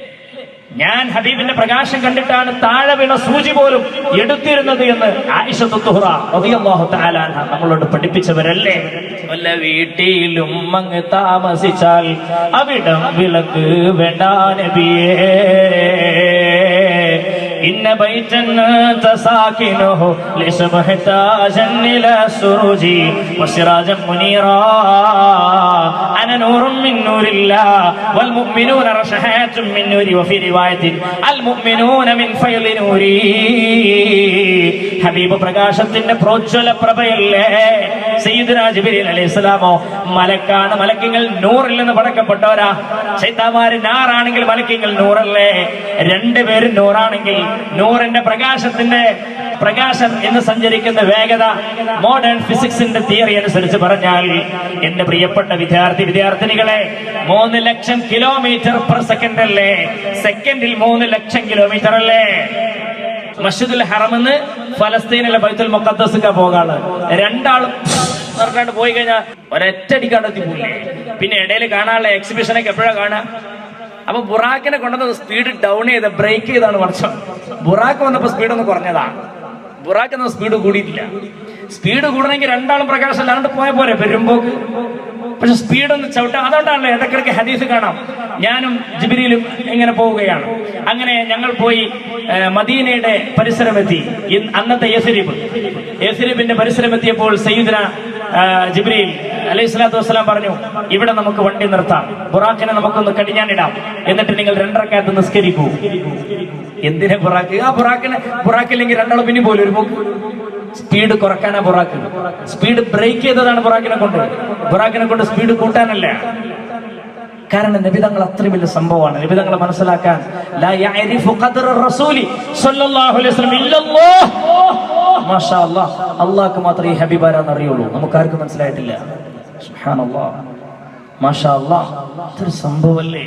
ഞാൻ ഹബീബിന്റെ പ്രകാശം കണ്ടിട്ടാണ് താഴെ വീണ സൂചി പോലും എടുത്തിരുന്നത് എന്ന് ആയിഷത്തു തുഹ്റ റളിയല്ലാഹു തആല അൻഹ നമ്മളോട് പഠിപ്പിച്ചവരല്ലേ? വല്ല വീട്ടിലും അങ്ങ് താമസിച്ചാൽ അവിടം വിളക്ക് വേണ്ട നബിയേ, ഇന്ന ബൈതൻ തസാകിനുഹു ലൈസ മുഹ്താജൻ ഇലാ സുറുജി വസിറാജൻ മുനീറാ അന നൂറും മിൻ നൂരില്ലാഹ് വൽ മുഅ്മിനൂന റശഹാത്തും മിൻ നൂരി വഫി റിവായത്തിൻ അൽ മുഅ്മിനൂന മിൻ ഫൈളി നൂരി. ഹബീബ് പ്രകാശത്തിന്റെ പ്രോജ്വല പ്രഭയല്ലേ? സയ്യിദുനാ ജിബ്രീൽ അലൈഹിസ്സലാമോ മലക്കാണ്, മലക്കിങ്ങൾ നൂറിൽ നിന്ന് പടക്കപ്പെട്ടവരാ. ശൈത്താന്മാര് നാറാണെങ്കിൽ മലക്കിങ്ങൾ നൂറല്ലേ? രണ്ടുപേരും നൂറാണെങ്കിൽ നൂറിന്റെ പ്രകാശം എന്ന് സഞ്ചരിക്കുന്ന വേഗത മോഡേൺ ഫിസിക്സിന്റെ തിയറി അനുസരിച്ച് പറഞ്ഞാൽ, എന്റെ പ്രിയപ്പെട്ട വിദ്യാർത്ഥിനികളെ, 3 ലക്ഷം കിലോമീറ്റർ പെർ സെക്കൻഡ് അല്ലേ? സെക്കൻഡിൽ 3 ലക്ഷം കിലോമീറ്റർ അല്ലേ? മസ്ജിദുൽ ഹറമെന്ന് ഫലസ്തീനിലെ ബൈത്തുൽ മുഖദ്ദസ്ക പോകാണ്. രണ്ടാളും പറഞ്ഞാണ്ട് പോയി കഴിഞ്ഞാൽ ഒരൊറ്റടിക്കാണ്ട് എത്തിപ്പോയില്ലേ? പിന്നെ ഇടയിൽ കാണാനുള്ള എക്സിബിഷനൊക്കെ എപ്പോഴാണ് കാണാ? അപ്പൊ ബുറാക്കിനെ കൊണ്ടുവന്നത് സ്പീഡ് ഡൗൺ ചെയ്ത് ബ്രേക്ക് ചെയ്താണ് വർഷം. ബുറാക്ക് വന്നപ്പോ സ്പീഡ് ഒന്ന് കുറഞ്ഞതാണ്, ബുറാക്ക് എന്ന സ്പീഡ് കൂടിയിട്ടില്ല. സ്പീഡ് കൂടണമെങ്കിൽ രണ്ടാളും പ്രകാശം അല്ലാണ്ട് പോയ പോരെ പെരുമ്പോക്ക്. പക്ഷെ സ്പീഡൊന്ന് ചവിട്ടാം. അതുകൊണ്ടാണല്ലോ ഇടയ്ക്കിടയ്ക്ക് ഹദീസ് കാണാം, ഞാനും ജിബ്രീലും ഇങ്ങനെ പോവുകയാണ്. അങ്ങനെ ഞങ്ങൾ പോയി മദീനയുടെ പരിസരമെത്തി. അന്നത്തെ യസ്രിബിന്റെ പരിസരമെത്തിയപ്പോൾ സയ്യിദുന ജിബ്രീൽ അലൈഹി സ്വലാത്തു വസ്സലാം പറഞ്ഞു, ഇവിടെ നമുക്ക് വണ്ടി നിർത്താം, ബുറാഖിനെ നമുക്കൊന്ന് കടിഞ്ഞാനിടാം, എന്നിട്ട് നിങ്ങൾ 2 റക്അത്ത് നിസ്കരിക്കൂ. എന്തിനാ ബുറാഖ്? ആ ബുറാഖില്ലെങ്കിൽ രണ്ടാളും പിന്നെ പോലും ഒരു പോക്ക്. സ്പീഡ് കുറക്കാനാ ബുറാഖ്. സ്പീഡ് ബ്രേക്ക് ചെയ്തതാണ് ബുറാഖിനെ കൊണ്ട് സ്പീഡ് കൂട്ടാനല്ല. കാരണം നബിതങ്ങൾ അത്രയും വലിയ സംഭവമാണ്. നബിതങ്ങളെ മനസ്സിലാക്കാൻ ലാ യഅരിഫു ഖദ്റ റസൂലി സ്വല്ലല്ലാഹു അലൈഹി വസല്ലം ഇല്ലല്ലാഹ്. മാഷാ അല്ലാഹ്, അല്ലാഹ്ക്ക് മാത്രമേ ഈ ഹബീബാരാന്ന് അറിയുള്ളൂ, നമുക്കാർക്കും മനസ്സിലായിട്ടില്ല. സുബ്ഹാനല്ലാഹ്, മാഷാ അല്ലാഹ്, ഇതൊരു സംഭവമല്ലേ.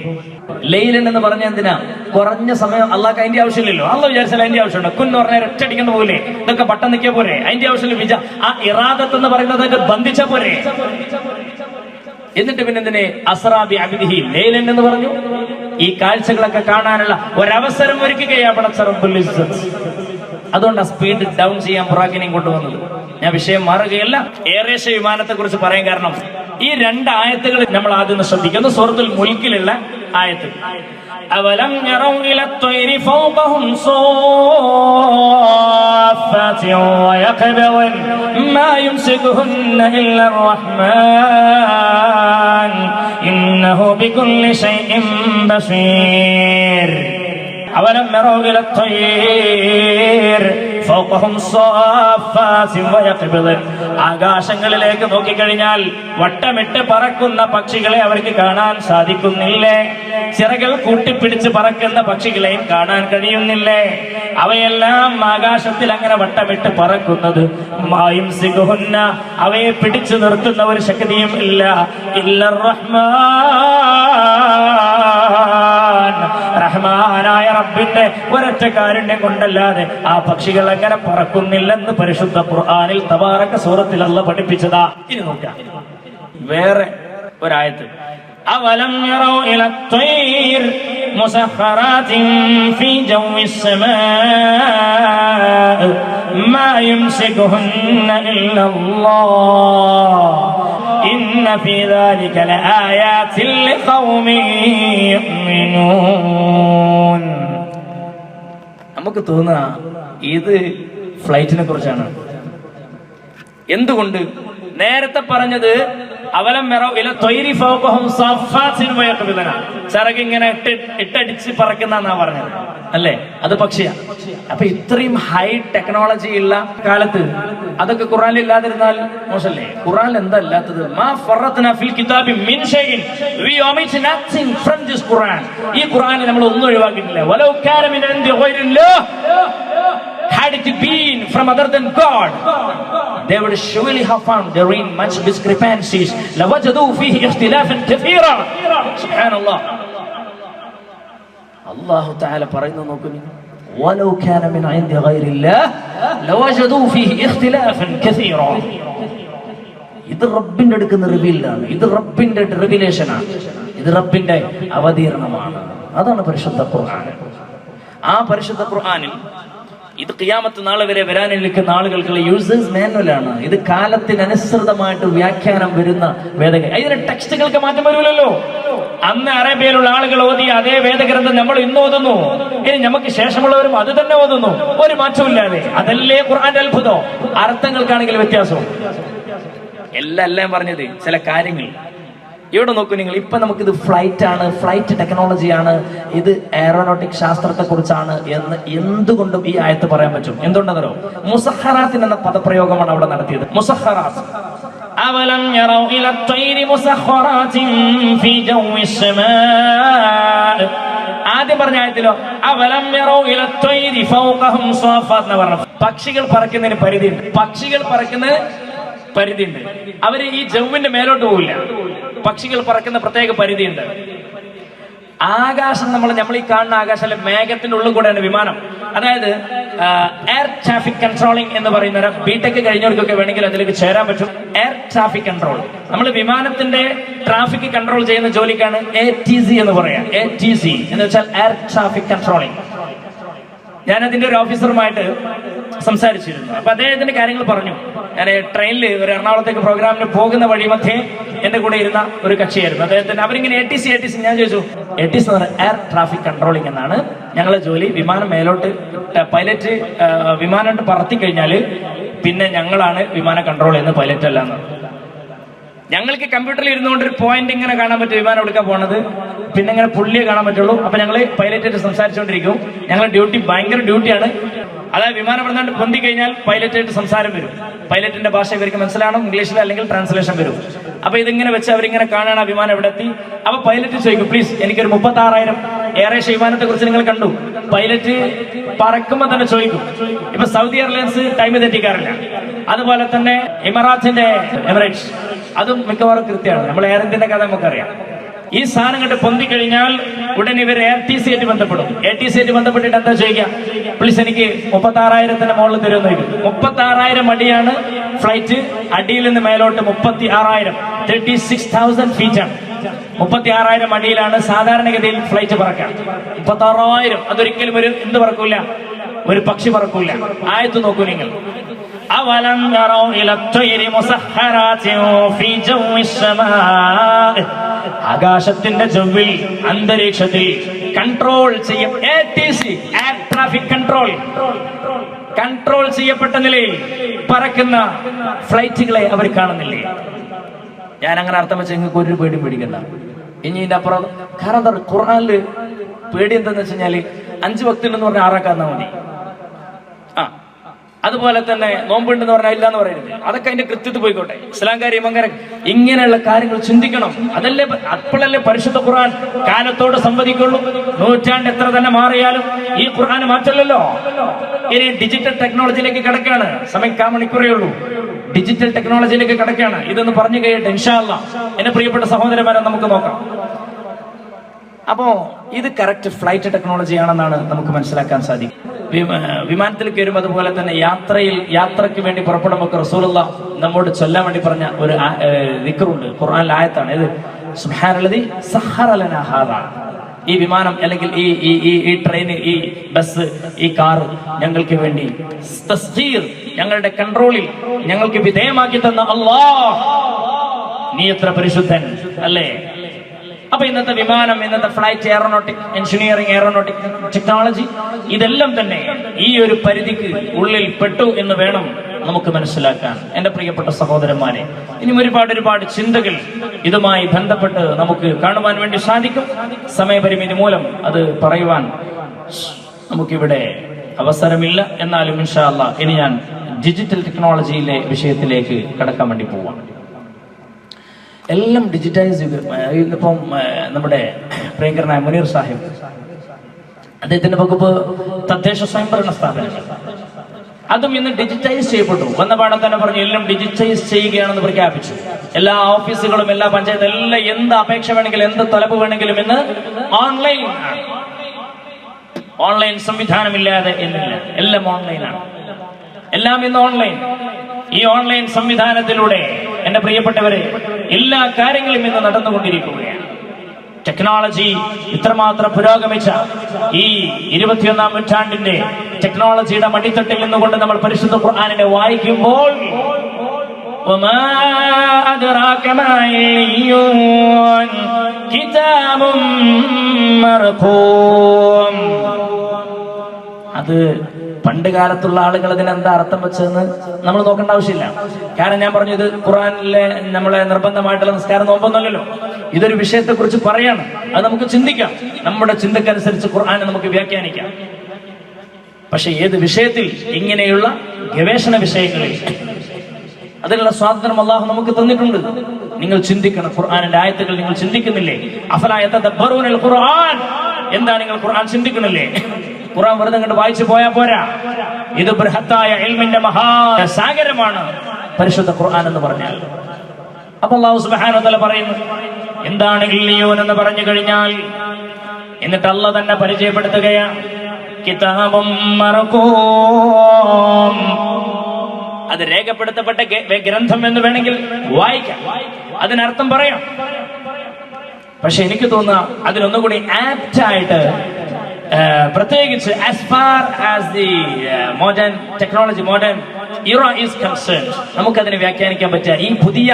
ലൈലൻ എന്ന് പറഞ്ഞ എന്തിനാ? കുറഞ്ഞ സമയം. അള്ളാഹ്ക്ക് അതിന്റെ ആവശ്യമില്ലല്ലോ. അള്ളാഹ് വിചാരിച്ചാൽ അതിന്റെ ആവശ്യമുണ്ട്. കുന്ന് പറഞ്ഞാൽ ഒറ്റടിക്കുന്ന പോലെ ഇതൊക്കെ പട്ടം നിൽക്കിയ പോരെ, അതിന്റെ ആവശ്യമില്ല. ആ ഇറാദത്ത് എന്ന് പറയുന്നത് അതിന്റെ ബന്ധിച്ച പോരെ. എന്നിട്ട് പിന്നെ എന്തിനെ അസ്റാബി അബ്ദിഹി ലൈലൻ എന്ന് പറഞ്ഞു? ഈ കാഴ്ചകളൊക്കെ കാണാനുള്ള ഒരവസരം ഒരുക്കുകയാണ് പടച്ച റബ്ബുൽ ഇസ്സത്ത്. അതുകൊണ്ടാണ് സ്പീഡ് ഡൗൺ ചെയ്യാൻ ബുറാഖിനെയും കൊണ്ടുവന്നത്. ഞാൻ വിഷയം മാറുകയല്ല. എയറേഷ്യ വിമാനത്തെ കുറിച്ച് പറയാൻ കാരണം ഈ 2 ആയത്തുകൾ നമ്മൾ ആദ്യം ശ്രദ്ധിക്കുന്നു. സൂറത്തുൽ മുൽക്കിലുള്ള ആയത്ത്. അവലം യറൗ ഇലത്തൊയ്രി ഫൗഖഹും സാഫാത്തിൻ വയഖബിൻ മാ യുംസികുഹുന്ന ഇല്ലർ റഹ്മാൻ ഇന്നഹു ബികുല്ലി ഷൈഇൻ ബസീർ. അവലം യറൗ ഇലത്തൊയ്ർ ഫൗഖഹും സാഫാത്തിൻ വയഖബിൻ. ആകാശങ്ങളിലേക്ക് നോക്കിക്കഴിഞ്ഞാൽ വട്ടമിട്ട് പറക്കുന്ന പക്ഷികളെ അവർക്ക് കാണാൻ സാധിക്കുന്നില്ലേ? ചിറകൾ കൂട്ടിപ്പിടിച്ച് പറക്കുന്ന പക്ഷികളെയും കാണാൻ കഴിയുന്നില്ലേ? അവയെല്ലാം ആകാശത്തിൽ അങ്ങനെ വട്ടമിട്ട് പറക്കുന്നത്. മായുംസികുഹുന്ന, അവയെ പിടിച്ചു നിർത്തുന്ന ഒരു ശക്തിയും ഇല്ല. ഇല്ലർ റഹ്മാൻ, റഹ്മാനായ റബ്ബിന്റെ ഒരൊറ്റ കാരുണ്യം കൊണ്ടല്ലാതെ ആ പക്ഷികൾ അങ്ങനെ പറക്കുന്നില്ലെന്ന് പരിശുദ്ധ ഖുർആനിൽ തബാറക സൂറത്തിൽ അല്ലാഹ് പഠിപ്പിച്ചതാ. ഇനി നോക്കാം വേറെ ഒരായത്ത്. അവലം യറൗ ഇലത്തൊയ്ർ മുസഖറാത്തിൻ ഫീ ജൗവിസ് സമാഇ മാ യുംസികുഹുന്ന ഇല്ലല്ലാഹ് ഇന്ന ഫീ ദാലിക ലആയാതിൻ ലിഖൗമിൻ യുഅ്മിനൂൻ. നമുക്ക് തോന്നുക ഇത് ഫ്ലൈറ്റിനെ കുറിച്ചാണ്. എന്തുകൊണ്ട്? നേരത്തെ പറഞ്ഞത് അവലം യറൗ ഇലത്തൊയ്രി ഫൗഖഹും സാഫാത്തിൻ വയഖബിൻ, ചിറകിങ്ങനെ ഇട്ടടിച്ച് പറക്കുന്നാ പറഞ്ഞത് അല്ലേ? അത് പക്ഷിയാ. അപ്പൊ ഇത്രയും ഹൈ ടെക്നോളജി ഉള്ള കാലത്ത് അതൊക്കെ ഖുർആനിൽ ഇല്ലാതിരുന്നാൽ മോശമല്ലേ? ഖുർആനിൽ എന്താ ഇല്ലാത്തത്? മാ ഫറത്നാ ഫിൽ കിതാബി മിൻ ഷൈഇൻ, V omit nothing from this Quran. ഈ ഖുർആനിൽ നമ്മൾ ഒന്നും ഒഴിവാക്കിയിട്ടില്ല. വലൗ കാന മിൻ ഇൻദി ഗൈരില്ലാഹ്, had it been from other than God, they would surely have found therein much discrepancies. لوجدوا فيه اختلافا كثيرا. Subhanallah. Allah Ta'ala പറയുന്നു, നോക്കൂ, ولو كان من عند غير الله لوجدوا فيه اختلافا كثيرا. ഇത് റബ്ബിന്റെ അടുക്കുന്ന റിവീലാണ്. ഇത് റബ്ബിന്റെ റിവീലേഷനാണ്. ഇത് റബ്ബിന്റെ അവതീർണമാണ്. അതാണ് പരിശുദ്ധ ഖുർആൻ. ആ പരിശുദ്ധ ഖുർആനിൽ ഇത് ഖിയാമത്ത് നാളെ വരെ വരാനിരിക്കുന്ന ആളുകൾക്കുള്ള യൂസേഴ്സ് മാനുവലാണ്. ഇത് കാലത്തിനനുസൃതമായിട്ട് വ്യാഖ്യാനം വരുന്ന വേദഗ്രന്ഥം. ഇതിന് ടെക്സ്റ്റുകൾക്ക് മാറ്റം വരുമല്ലോ. അന്ന് അറേബ്യയിലുള്ള ആളുകൾ ഓതിയ അതേ വേദഗ്രന്ഥം നമ്മൾ ഇന്ന് ഓതുന്നു. ഇനി നമുക്ക് ശേഷമുള്ളവരും അത് തന്നെ ഓതുന്നു, ഒരു മാറ്റമില്ലാതെ. അതല്ലേ ഖുർആന്റെ അത്ഭുതം. അർത്ഥങ്ങൾക്കാണെങ്കിൽ വ്യത്യാസവും. എല്ലാം പറഞ്ഞത് ചില കാര്യങ്ങൾ ഇവിടെ നോക്കൂ നിങ്ങൾ. ഇപ്പൊ നമുക്കിത് ഫ്ലൈറ്റ് ആണ്, ഫ്ലൈറ്റ് ടെക്നോളജിയാണ്, ഇത് എയറോനോട്ടിക് ശാസ്ത്രത്തെ കുറിച്ചാണ് എന്ന് എന്തുകൊണ്ടും ഈ ആയത്ത് പറയാൻ പറ്റും. എന്തുകൊണ്ടെന്നോ, മുസഖറാത്തിൻ എന്ന പദപ്രയോഗമാണ് അവിടെ നടത്തിയത്. മുസഖറാത്ത്. അവലം യറൗ ഇലത്തൊയ്രി മുസഖറാത്തിൻ ഫീ ജൗവിസ് സമാഇ. ആദ്യം പറഞ്ഞ ആയത്തിലോ അവലം യറൗ ഇലത്തൊയ്രി ഫൗഖഹും സാഫാത്ത് എന്ന് പറഞ്ഞു. പക്ഷികൾ പറക്കുന്നതിന് പരിധിയുണ്ട്. പക്ഷികൾ പറക്കുന്നതിന് പരിധിയുണ്ട്. അവര് ഈ ജൗവിന്റെ മേലോട്ട് പോവില്ല. പക്ഷികൾ പറക്കുന്ന പ്രത്യേക പരിധിയുണ്ട്. ആകാശം നമ്മൾ ഈ കാണുന്ന ആകാശം മേഘത്തിന്റെ ഉള്ളിൽ കൂടെയാണ് വിമാനം. അതായത് എയർ ട്രാഫിക് കൺട്രോളിംഗ് എന്ന് പറയുന്ന ബിടെക് കഴിഞ്ഞവർക്കൊക്കെ വേണമെങ്കിൽ അതിലേക്ക് ചേരാൻ പറ്റും. എയർ ട്രാഫിക് കൺട്രോൾ, നമ്മൾ വിമാനത്തിന്റെ ട്രാഫിക് കൺട്രോൾ ചെയ്യുന്ന ജോലിക്കാണ് ATC എന്ന് പറയാം. ATC എന്ന് വെച്ചാൽ എയർ ട്രാഫിക് കൺട്രോളിംഗ്. ഞാൻ അതിന്റെ ഒരു ഓഫീസറുമായിട്ട് സംസാരിച്ചിരുന്നു. അപ്പൊ അദ്ദേഹത്തിന്റെ കാര്യങ്ങൾ പറഞ്ഞു. ഞാൻ ട്രെയിനിൽ ഒരു എറണാകുളത്തേക്ക് പ്രോഗ്രാമിന് പോകുന്ന വഴി മധ്യേ എന്റെ കൂടെ ഇരുന്ന ഒരു കക്ഷിയായിരുന്നു. അദ്ദേഹത്തിന് അവരിങ്ങനെ ATC ഞാൻ ചോദിച്ചു, ATC എന്ന് പറഞ്ഞാൽ എയർ ട്രാഫിക് കൺട്രോളിംഗ് എന്നാണ് ഞങ്ങളെ ജോലി. വിമാനം മേലോട്ട് പൈലറ്റ് വിമാനം പറത്തി കഴിഞ്ഞാല് പിന്നെ ഞങ്ങളാണ് വിമാനം കൺട്രോൾ ചെയ്യുന്നത്, പൈലറ്റ് അല്ല എന്ന്. ഞങ്ങൾക്ക് കമ്പ്യൂട്ടറിൽ ഇരുന്നുകൊണ്ട് ഒരു പോയിന്റ് ഇങ്ങനെ കാണാൻ പറ്റും, വിമാനം എടുക്കാൻ പോണത്, പിന്നെ ഇങ്ങനെ പുള്ളിയെ കാണാൻ പറ്റുള്ളൂ. അപ്പൊ ഞങ്ങള് പൈലറ്റായിട്ട് സംസാരിച്ചുകൊണ്ടിരിക്കും. ഞങ്ങളുടെ ഡ്യൂട്ടി ഭയങ്കര ഡ്യൂട്ടിയാണ്. അതായത് വിമാനം ഇവിടുന്ന് പൊന്തി കഴിഞ്ഞാൽ പൈലറ്റായിട്ട് സംസാരം വരും. പൈലറ്റിന്റെ ഭാഷ ഇവർക്ക് മനസ്സിലാവണം, ഇംഗ്ലീഷിൽ അല്ലെങ്കിൽ ട്രാൻസ്ലേഷൻ വരും. അപ്പൊ ഇതിങ്ങനെ വെച്ച് അവരിങ്ങനെ കാണാൻ ആ വിമാനം എവിടെ എത്തി. അപ്പൊ പൈലറ്റ് ചോദിക്കും, പ്ലീസ് എനിക്കൊരു 36,000 എയർ ഏഷ്യ വിമാനത്തെ കുറിച്ച് നിങ്ങൾ കണ്ടു. പൈലറ്റ് പറക്കുമ്പോ തന്നെ ചോദിക്കും. ഇപ്പൊ സൗദി എയർലൈൻസ് ടൈം തെറ്റിക്കാറില്ല. അതുപോലെ തന്നെ എമിറേറ്റ്സ് അതും മിക്കവാറും കൃത്യമാണ്. നമ്മൾ എയർ ഇന്ത്യന്റെ കഥ നമുക്കറിയാം. ഈ സാധനം കണ്ട് പൊന്തി കഴിഞ്ഞാൽ ഉടനെ ഇവർ ATC ആയിട്ട് ബന്ധപ്പെടും. ATC ആയിട്ട് ബന്ധപ്പെട്ടിട്ട് എന്താ ചോദിക്കുക, പ്ലീസ് എനിക്ക് 36,000 മുകളിൽ തരുമെന്ന് ചോദിക്കും. 36,000 അടിയാണ് ഫ്ലൈറ്റ്. അടിയിൽ നിന്ന് മേലോട്ട് 36,000 36,000 ഫീറ്റാണ്. 36,000 അടിയിലാണ് സാധാരണഗതിയിൽ ഫ്ലൈറ്റ് പറക്കുക. 36,000 അതൊരിക്കലും ഒരു എന്ത് പറക്കൂല, ഒരു പക്ഷി പറക്കൂല. ആയത്ത് നോക്കൂ നിങ്ങൾ. أولم يروا إلى الطير مسخرات في جو السماء ആകാശത്തിന്റെ ജവ്വിൽ അന്തരീക്ഷത്തിൽ കൺട്രോൾ ചെയ്യും ATC എയർ ട്രാഫിക് കൺട്രോൾ ചെയ്യപ്പെട്ട നിലയിൽ പറക്കുന്ന ഫ്ലൈറ്റുകളെ അവർ കാണുന്നില്ലേ? ഞാൻ അങ്ങനെ അർത്ഥം വെച്ച് നിങ്ങൾക്ക് ഒരു പേടി പേടിക്കണ്ട. ഇനി ഇതിന്റെ അപ്പുറം കാരണം ഖുർആനില് പേടി എന്താന്ന് വെച്ച് കഴിഞ്ഞാല് 5 വക്തിലെന്ന് പറഞ്ഞാൽ 6 ആക്കാന്നാ മതി. അതുപോലെ തന്നെ നോമ്പുണ്ടെന്ന് പറഞ്ഞാൽ ഇല്ല എന്ന് പറയുന്നത്, അതൊക്കെ അതിന്റെ കൃത്യത്തിൽ പോയിക്കോട്ടെ. ഇസ്ലാം കാര്യം അങ്ങനെ ഇങ്ങനെയുള്ള കാര്യങ്ങൾ ചിന്തിക്കണം. അതല്ലേ അപ്പോഴല്ലേ പരിശുദ്ധ ഖുർആൻ കാലത്തോട് സംവദിക്കുള്ളൂ. നൂറ്റാണ്ട് എത്ര തന്നെ മാറിയാലും ഈ ഖുർആൻ മാറ്റല്ലല്ലോ. ഇനി ഡിജിറ്റൽ ടെക്നോളജിയിലേക്ക് കിടക്കാണ്. സമയം 1 മണിക്കൂറേ ഉള്ളൂ. ഡിജിറ്റൽ ടെക്നോളജിയിലേക്ക് കിടക്കാണ്. ഇതൊന്ന് പറഞ്ഞു കഴിയട്ടെ ഇൻഷാ അല്ലാഹ്. എന്റെ പ്രിയപ്പെട്ട സഹോദരന്മാരെ, നമുക്ക് നോക്കാം. അപ്പോ ഇത് കറക്റ്റ് ഫ്ലൈറ്റ് ടെക്നോളജി ആണെന്നാണ് നമുക്ക് മനസ്സിലാക്കാൻ സാധിക്കും. വിമാനത്തിൽ കയറും. അതുപോലെ തന്നെ യാത്രയ്ക്ക് വേണ്ടി പുറപ്പെടുമ്പോൾ റസൂലുള്ളാഹ് നമ്മോട് ചൊല്ലാൻ വേണ്ടി പറഞ്ഞ ഒരു ദിക്റുണ്ട്. ഖുർആനിൽ ആയത്താണ് ഇത്. സുബ്ഹാനല്ലദി സഖറ ലനാ ഹാദാ. ഈ വിമാനം അല്ലെങ്കിൽ ഈ ട്രെയിൻ, ഈ ബസ്, ഈ കാർ ഞങ്ങൾക്ക് വേണ്ടി തസ്ഖീർ, ഞങ്ങളുടെ കൺട്രോളിൽ ഞങ്ങൾക്ക് വിധേയമാക്കി തന്ന അല്ലാഹ്, നീ എത്ര പരിശുദ്ധൻ അല്ലേ? അപ്പൊ ഇന്നത്തെ വിമാനം, ഇന്നത്തെ flight, aeronautic engineering, aeronautic technology, ഇതെല്ലാം തന്നെ ഈ ഒരു പരിധിക്ക് ഉള്ളിൽ പെട്ടു എന്ന് വേണം നമുക്ക് മനസ്സിലാക്കാൻ. എന്റെ പ്രിയപ്പെട്ട സഹോദരന്മാരെ, ഇനി ഒരുപാട് ചിന്തകൾ ഇതുമായി ബന്ധപ്പെട്ട് നമുക്ക് കാണുവാൻ വേണ്ടി സാധിക്കും. സമയപരിമിതി മൂലം അത് പറയുവാൻ നമുക്കിവിടെ അവസരമില്ല. എന്നാലും ഇൻഷാ അല്ലാഹ് ഇനി ഞാൻ ഡിജിറ്റൽ ടെക്നോളജിയിലെ വിഷയത്തിലേക്ക് കടക്കാൻ വേണ്ടി പോവാണ്. എല്ലാം ഡിജിറ്റൈസ് ചെയ്ത് ഇന്നിപ്പം നമ്മുടെ പ്രിയങ്കരനായ മുനീർ സാഹിബ്, അദ്ദേഹത്തിന്റെ വകുപ്പ് തദ്ദേശ സ്വയംഭരണ സ്ഥാപനങ്ങൾ, അതും ഇന്ന് ഡിജിറ്റൈസ് ചെയ്യപ്പെട്ടു. വന്ന പാഠം തന്നെ പറഞ്ഞു എല്ലാം ഡിജിറ്റൈസ് ചെയ്യുകയാണെന്ന് പ്രഖ്യാപിച്ചു. എല്ലാ ഓഫീസുകളും, എല്ലാ പഞ്ചായത്തും, എല്ലാം എന്ത് അപേക്ഷ വേണമെങ്കിലും, എന്ത് തലപ്പ് വേണമെങ്കിലും ഇന്ന് ഓൺലൈൻ സംവിധാനമില്ലാതെ എന്നില്ല. എല്ലാം ഓൺലൈനാണ്. എല്ലാം ഇന്ന് ഓൺലൈൻ. ഈ ഓൺലൈൻ സംവിധാനത്തിലൂടെ എന്റെ പ്രിയപ്പെട്ടവരെ എല്ലാ കാര്യങ്ങളും ഇന്ന് നടന്നുകൊണ്ടിരിക്കുകയാണ്. ടെക്നോളജി ഇത്രമാത്രം പുരോഗമിച്ച ഈ 21-ാം നൂറ്റാണ്ടിന്റെ ടെക്നോളജിയുടെ മടിത്തട്ടിൽ നിന്നുകൊണ്ട് നമ്മൾ പരിശുദ്ധ ഖുർആനിനെ വായിക്കുമ്പോൾ വമാ അദ്റാക മാ ഇല്ലിയൂൻ കിതാബും മർഖൂം. അത് പണ്ട് കാലത്തുള്ള ആളുകൾ അതിനെന്താ അർത്ഥം വെച്ചതെന്ന് നമ്മൾ നോക്കേണ്ട ആവശ്യമില്ല. കാരണം ഞാൻ പറഞ്ഞു, ഇത് ഖുർആനിലെ നമ്മളെ നിർബന്ധമായിട്ടുള്ള നിസ്കാരം നോമ്പൊന്നുമല്ലല്ലോ. ഇതൊരു വിഷയത്തെ കുറിച്ച് പറയാണ്. അത് നമുക്ക് ചിന്തിക്കാം. നമ്മുടെ ചിന്തക്കനുസരിച്ച് ഖുർആനെ നമുക്ക് വ്യാഖ്യാനിക്കാം. പക്ഷെ ഏത് വിഷയത്തിൽ, ഇങ്ങനെയുള്ള ഗവേഷണ വിഷയങ്ങളിൽ അതിനുള്ള സ്വാതന്ത്ര്യം അല്ലാഹു നമുക്ക് തന്നിട്ടുണ്ട്. നിങ്ങൾ ചിന്തിക്കണം. ഖുർആനിന്റെ ആയത്തുകൾ നിങ്ങൾ ചിന്തിക്കുന്നില്ലേ? അഫലാ യതദബ്ബറൂനൽ ഖുർആൻ. എന്താ നിങ്ങൾ ഖുർആൻ ചിന്തിക്കുന്നില്ലേ? ഖുർആൻ വെറുതെ അങ്ങോട്ട് വായിച്ചു പോയാ പോരാ. ഇത് ബൃഹത്തായ ഇൽമിന്റെ മഹാസാഗരമാണ് പരിശുദ്ധ ഖുർആൻ എന്ന് പറഞ്ഞാൽ. അപ്പൊ അല്ലാഹു സുബ്ഹാനഹു വ തആല പറയുന്നു, എന്താണ് ഇല്ലിയൂൻ എന്ന് പറഞ്ഞു കഴിഞ്ഞാൽ, എന്നിട്ട് അല്ലാഹു തന്നെ പരിചയപ്പെടുത്തുകയാണ്, കിതാബും മർഖൂം. അത് രേഖപ്പെടുത്തപ്പെട്ട ഗ്രന്ഥം എന്ന് വേണമെങ്കിൽ വായിക്കാം, അതിനർത്ഥം പറയാം. പക്ഷെ എനിക്ക് തോന്നുക അതിനൊന്നുകൂടി ആപ്റ്റായിട്ട് പ്രത്യേകിച്ച് as far as the modern technology, modern ഇറ ഈസ് കൺസേൺഡ്, നമുക്കതിനെ വ്യാഖ്യാനിക്കാൻ പറ്റുക ഈ പുതിയ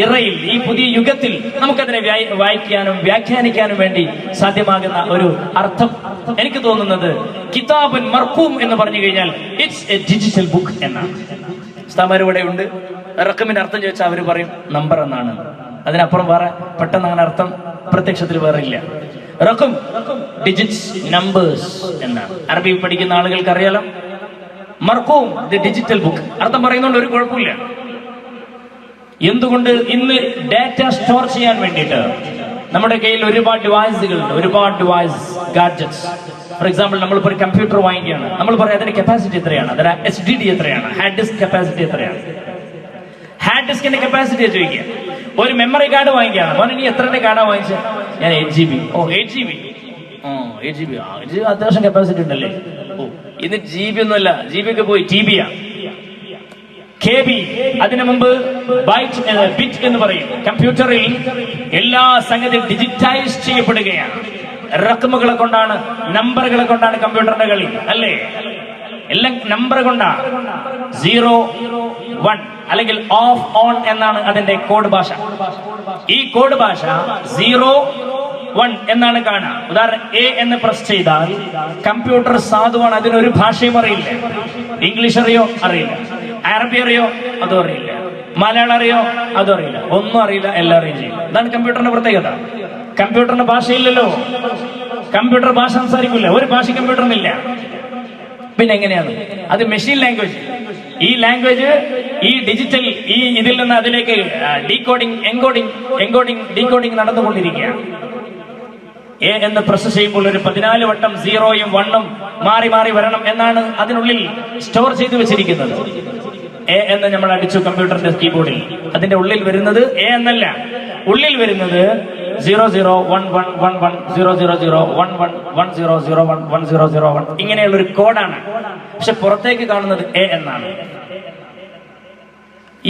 ഇറയിൽ, ഈ പുതിയ യുഗത്തിൽ നമുക്കതിനെ വായിക്കാനും വ്യാഖ്യാനിക്കാനും വേണ്ടി സാധ്യമാകുന്ന ഒരു അർത്ഥം എനിക്ക് തോന്നുന്നത് കിതാബുൻ മർഖൂം എന്ന് പറഞ്ഞു കഴിഞ്ഞാൽ ഇറ്റ്സ് എ ഡിജിറ്റൽ ബുക്ക് എന്നാണ്. ഉസ്താദുമാരിവിടെ ഉണ്ട്, റഖമിന് അർത്ഥം ചോദിച്ചാൽ അവർ പറയും നമ്പർ എന്നാണ്. അതിനപ്പുറം വേറെ പെട്ടെന്ന് അങ്ങനെ അർത്ഥം പ്രത്യക്ഷത്തിൽ വേറെ ഇല്ല. റഖം ഡിജിറ്റ്സ്, നമ്പേഴ്സ് എന്നാണ്. അറബി പഠിക്കുന്ന ആളുകൾക്ക് അറിയാലോ. മർഖൂം ദി ഡിജിറ്റൽ ബുക്ക്, അർത്ഥം പറയുന്നതുകൊണ്ട് ഒരു കുഴപ്പമില്ല. എന്തുകൊണ്ട്? ഇന്ന് ഡാറ്റ സ്റ്റോർ ചെയ്യാൻ വേണ്ടിയിട്ട് നമ്മുടെ കയ്യിൽ ഒരുപാട് ഡിവൈസുകളുണ്ട്, ഒരുപാട് ഡിവൈസ് ഗാഡ്ജറ്റ്സ്. ഫോർ എക്സാമ്പിൾ, നമ്മളിപ്പോൾ ഒരു കമ്പ്യൂട്ടർ വാങ്ങിക്കുകയാണ്, നമ്മൾ പറയാം അതിന്റെ കപ്പാസിറ്റി എത്രയാണ്, അതിന് HDD എത്രയാണ്, ഹാർഡ് ഡിസ്ക് കപ്പാസിറ്റി എത്രയാണ്. ഹാർഡ് ഡിസ്കിന്റെ കപ്പാസിറ്റി ചോദിക്കുക. ഒരു മെമ്മറി കാർഡ് വാങ്ങിക്കുകയാണ്, മോനെ നീ എത്രയുടെ കാർഡാണ് വാങ്ങിച്ചത്? ഞാൻ 8GB. ഓ 8GB, 8GB അത്യാവശ്യം കപ്പാസിറ്റി ഉണ്ടല്ലേ. ഓ ഇന്ന് GB ഒന്നുമല്ല, GB ഒക്കെ പോയി TB യാ. KB, അതിനു മുമ്പ് ബിറ്റ് എന്ന് പറയും. കമ്പ്യൂട്ടറിൽ എല്ലാ സംഗതിയും ഡിജിറ്റൈസ് ചെയ്യപ്പെടുകയാണ്. റഖമുകളെ കൊണ്ടാണ്, നമ്പറുകളെ കൊണ്ടാണ് കമ്പ്യൂട്ടറിന്റെ കളി അല്ലേ. എല്ലാം നമ്പർ കൊണ്ടാണ്. 0, 1 അല്ലെങ്കിൽ ഓഫ് ഓൺ എന്നാണ് അതിന്റെ കോഡ് ഭാഷ. ഈ കോഡ് ഭാഷ 0, 1 എന്നാണ് കാണുക. ഉദാഹരണം A എന്ന് പ്രസ് ചെയ്താൽ കമ്പ്യൂട്ടർ സാധുവാണ്, അതിനൊരു ഭാഷയും അറിയില്ല. ഇംഗ്ലീഷ് അറിയോ? അറിയില്ല. അറബി അറിയോ? അതും അറിയില്ല. മലയാളം അറിയോ? അതും അറിയില്ല. ഒന്നും അറിയില്ല, എല്ലാം അറിയും ചെയ്യും. ഇതാണ് കമ്പ്യൂട്ടറിന്റെ പ്രത്യേകത. കമ്പ്യൂട്ടറിന്റെ ഭാഷയില്ലല്ലോ, കമ്പ്യൂട്ടർ ഭാഷ സംസാരിക്കില്ല, ഒരു ഭാഷ കമ്പ്യൂട്ടറിനില്ല. പിന്നെ എങ്ങനെയാണ് അത്? Machine language. ഈ ലാംഗ്വേജ്, ഈ ഡിജിറ്റൽ, ഈ ഇതിൽ നിന്ന് അതിലേക്ക് ഡീകോഡിംഗ്, എൻകോഡിംഗ്, ഡീകോഡിംഗ് നടന്നുകൊണ്ടിരിക്കുകയാണ്. A എന്ന് പ്രസ് ചെയ്യുമ്പോൾ ഒരു 14 വട്ടം 0യും 1ഉം മാറി മാറി വരണം എന്നാണ് അതിനുള്ളിൽ സ്റ്റോർ ചെയ്തു വെച്ചിരിക്കുന്നത്. A എന്ന് നമ്മൾ അടിച്ചു കമ്പ്യൂട്ടറിന്റെ കീബോർഡിൽ, അതിന്റെ ഉള്ളിൽ വരുന്നത് A എന്നല്ല, ഉള്ളിൽ വരുന്നത് 001111 0001110011001 ഇങ്ങനെയുള്ള ഒരു കോഡാണ്. പക്ഷെ പുറത്തേക്ക് കാണുന്നത് A എന്നാണ്.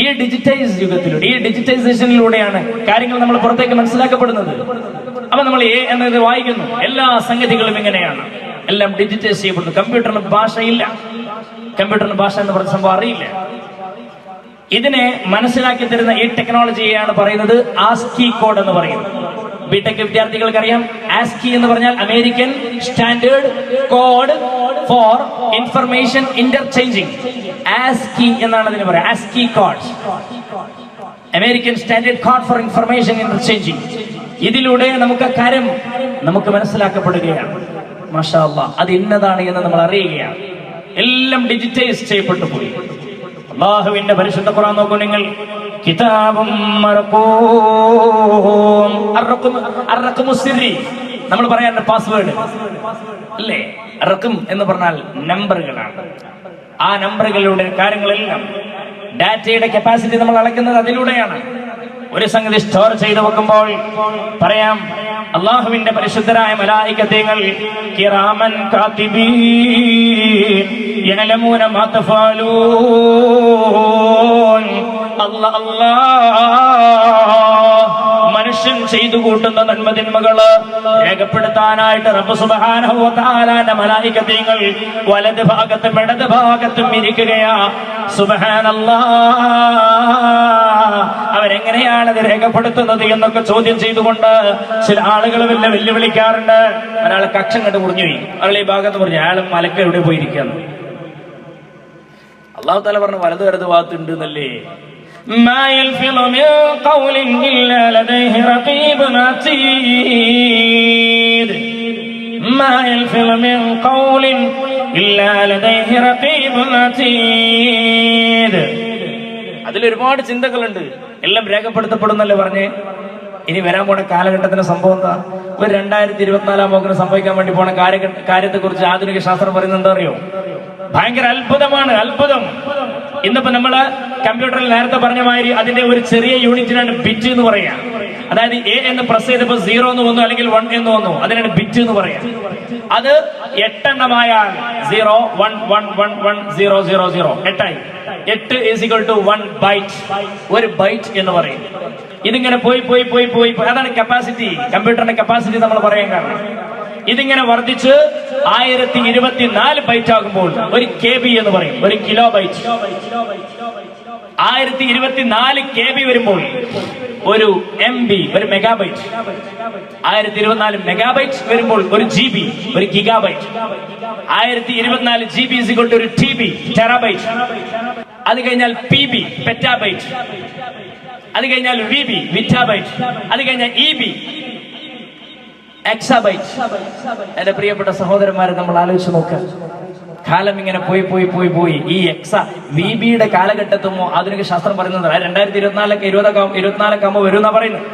ഈ ഡിജിറ്റൈസ് യുഗത്തിലൂടെ, ഈ ഡിജിറ്റൈസേഷനിലൂടെയാണ് കാര്യങ്ങൾ നമ്മൾ പുറത്തേക്ക് മനസ്സിലാക്കപ്പെടുന്നത്. അപ്പൊ നമ്മൾ A എന്നത് വായിക്കുന്നു, എല്ലാ സംഗതികളും ഇങ്ങനെയാണ്, എല്ലാം ഡിജിറ്റൈസ് ചെയ്യപ്പെടുന്നു. കമ്പ്യൂട്ടറിന് ഭാഷയില്ല, കമ്പ്യൂട്ടറിന് ഭാഷ എന്ന് പറഞ്ഞ സംഭവം അറിയില്ല. ഇതിനെ മനസ്സിലാക്കി തരുന്ന ഈ ടെക്നോളജിയെയാണ് പറയുന്നത് ആസ്കി കോഡ് എന്ന് പറയുന്നത്. ബിടെക് വിദ്യാർത്ഥികൾക്ക് അറിയാം, ആസ്കി എന്ന് പറഞ്ഞാൽ American standard code for information interchanging. ASCII എന്നാണ് അതിന് പറയാം, ASCII code, American standard code for information interchanging. ഇതിലൂടെ നമുക്ക് കാര്യം നമുക്ക് മനസ്സിലാക്കപ്പെടുകയാണ്. മാഷാ അല്ലാഹ്, അത് ഇന്നതാണ് എന്ന് നമ്മൾ അറിയുകയാണ്. എല്ലാം ഡിജിറ്റൈസ് ചെയ്യപ്പെട്ടു പോയി. അല്ലാഹുവിന്റെ പരിശുദ്ധ ഖുർആൻ നോക്കൂ നിങ്ങൾ. കിതാബും മർഖൂം, അർറഖ്മു സിർരി, നമ്മൾ പറയാറുണ്ട് പാസ്വേഡ് അല്ലേ. റഖം എന്ന് പറഞ്ഞാൽ നമ്പറുകളാണ്. ആ നമ്പറുകളുടെ കാര്യങ്ങളെല്ലാം, ഡാറ്റയുടെ കപ്പാസിറ്റി നമ്മൾ അളക്കുന്നത് അതിലൂടെയാണ്. ഒരു സംഗതി സ്റ്റോർ ചെയ്ത് വെക്കുമ്പോൾ പറയാം, അള്ളാഹുവിന്റെ പരിശുദ്ധരായ മലായികത്തുകൾ കിറാമൻ കാതിബീൻ യഅലമൂന മാ തഫഅലൂൻ. മനുഷ്യൻ ചെയ്തു കൂട്ടുന്ന നന്മതിന്മകള് രേഖപ്പെടുത്താനായിട്ട് റബ്ബ് സുബ്ഹാനഹു വ തആലയുടെ മലായികത്തുകൾ വലത് ഭാഗത്തും ഇടത് ഭാഗത്തും ഇരിക്കുകയാ. സുബ്ഹാനല്ലാഹ്, അവരെങ്ങനെയാണ് അത് രേഖപ്പെടുത്തുന്നത് എന്നൊക്കെ ചോദ്യം ചെയ്തുകൊണ്ട് ചില ആളുകൾ വെല്ലുവിളിക്കാറുണ്ട്. ഒരാൾ കക്ഷം കണ്ട് മുറിഞ്ഞുപോയി, അയാൾ ഈ ഭാഗത്ത് പറഞ്ഞു, അയാൾ മലക്ക് എവിടെ പോയിരിക്കുന്നു. അല്ലാഹു തആല പറഞ്ഞു വലത് വലത് ഭാഗത്തുണ്ട് എന്നല്ലേ. ما يلفظ من قول إلا لديه رقيب عتيد. ما يلفظ من قول إلا لديه رقيب عتيد. അതിൽ ഒരുപാട് ചിന്തകളുണ്ട്, എല്ലാം രേഖപ്പെടുത്തപ്പെടുന്നല്ലേ പറഞ്ഞേ. ഇനി വരാൻ പോണ കാലഘട്ടത്തിന്റെ സംഭവം എന്താ? ഒരു 2024 സംഭവിക്കാൻ വേണ്ടി പോണ കാര്യത്തെ കുറിച്ച് ആധുനിക ശാസ്ത്രം പറയുന്നത് എന്താ അറിയോ? ഭയങ്കര അത്ഭുതമാണ്, അത്ഭുതം. ഇന്നിപ്പോ നമ്മള് കമ്പ്യൂട്ടറിൽ നേരത്തെ പറഞ്ഞ മാതിരി അതിന്റെ ഒരു ചെറിയ യൂണിറ്റിനാണ് ബിറ്റ് എന്ന് പറയാ. അതായത് A എന്ന് പ്രസ് ചെയ്തപ്പോ 0 എന്ന് വന്നു, അല്ലെങ്കിൽ 1 എന്ന് വന്നു, അതിനാണ് ബിറ്റ് എന്ന് പറയാ. അത് 8 എണ്ണമായാൽ 0 1 1 1 1 0 0 0 8ആയി. 8 = 1 ബൈറ്റ്, ഒരു ബൈറ്റ് എന്ന് പറയും. ഇതിങ്ങനെ പോയി പോയി പോയി പോയി, അതാണ് കപ്പാസിറ്റി, കമ്പ്യൂട്ടറിന്റെ കപ്പാസിറ്റി നമ്മൾ പറയാൻ കാരണം. ഇതിങ്ങനെ വർദ്ധിച്ച് 1024 ബൈറ്റ് ആകുമ്പോൾ 1 KB എന്ന് പറയും, 1 കിലോ ബൈറ്റ്. 1024 KB വരുമ്പോൾ 1 MB, 1 മെഗാബൈറ്റ്. 1024 മെഗാബൈറ്റ് വരുമ്പോൾ 1 GB, 1 gigabyte. 1024 GB = 1 TB, terabyte. അത് കഴിഞ്ഞാൽ PB, പെറ്റാബൈറ്റ്. അത് കഴിഞ്ഞാൽ VB, വിറ്റാബൈറ്റ്. അത് കഴിഞ്ഞാൽ EB, എക്സാബൈറ്റ്. എന്റെ പ്രിയപ്പെട്ട സഹോദരന്മാരെ, നമ്മൾ ആലോചിച്ച് നോക്കുക. കാലം ഇങ്ങനെ പോയി ഈ VB-യുടെ കാലഘട്ടത്തുമോ ആധുനിക ശാസ്ത്രം പറയുന്നത് 2024 24 ആകുമ്പോൾ വരുമെന്നാ പറയുന്നത്.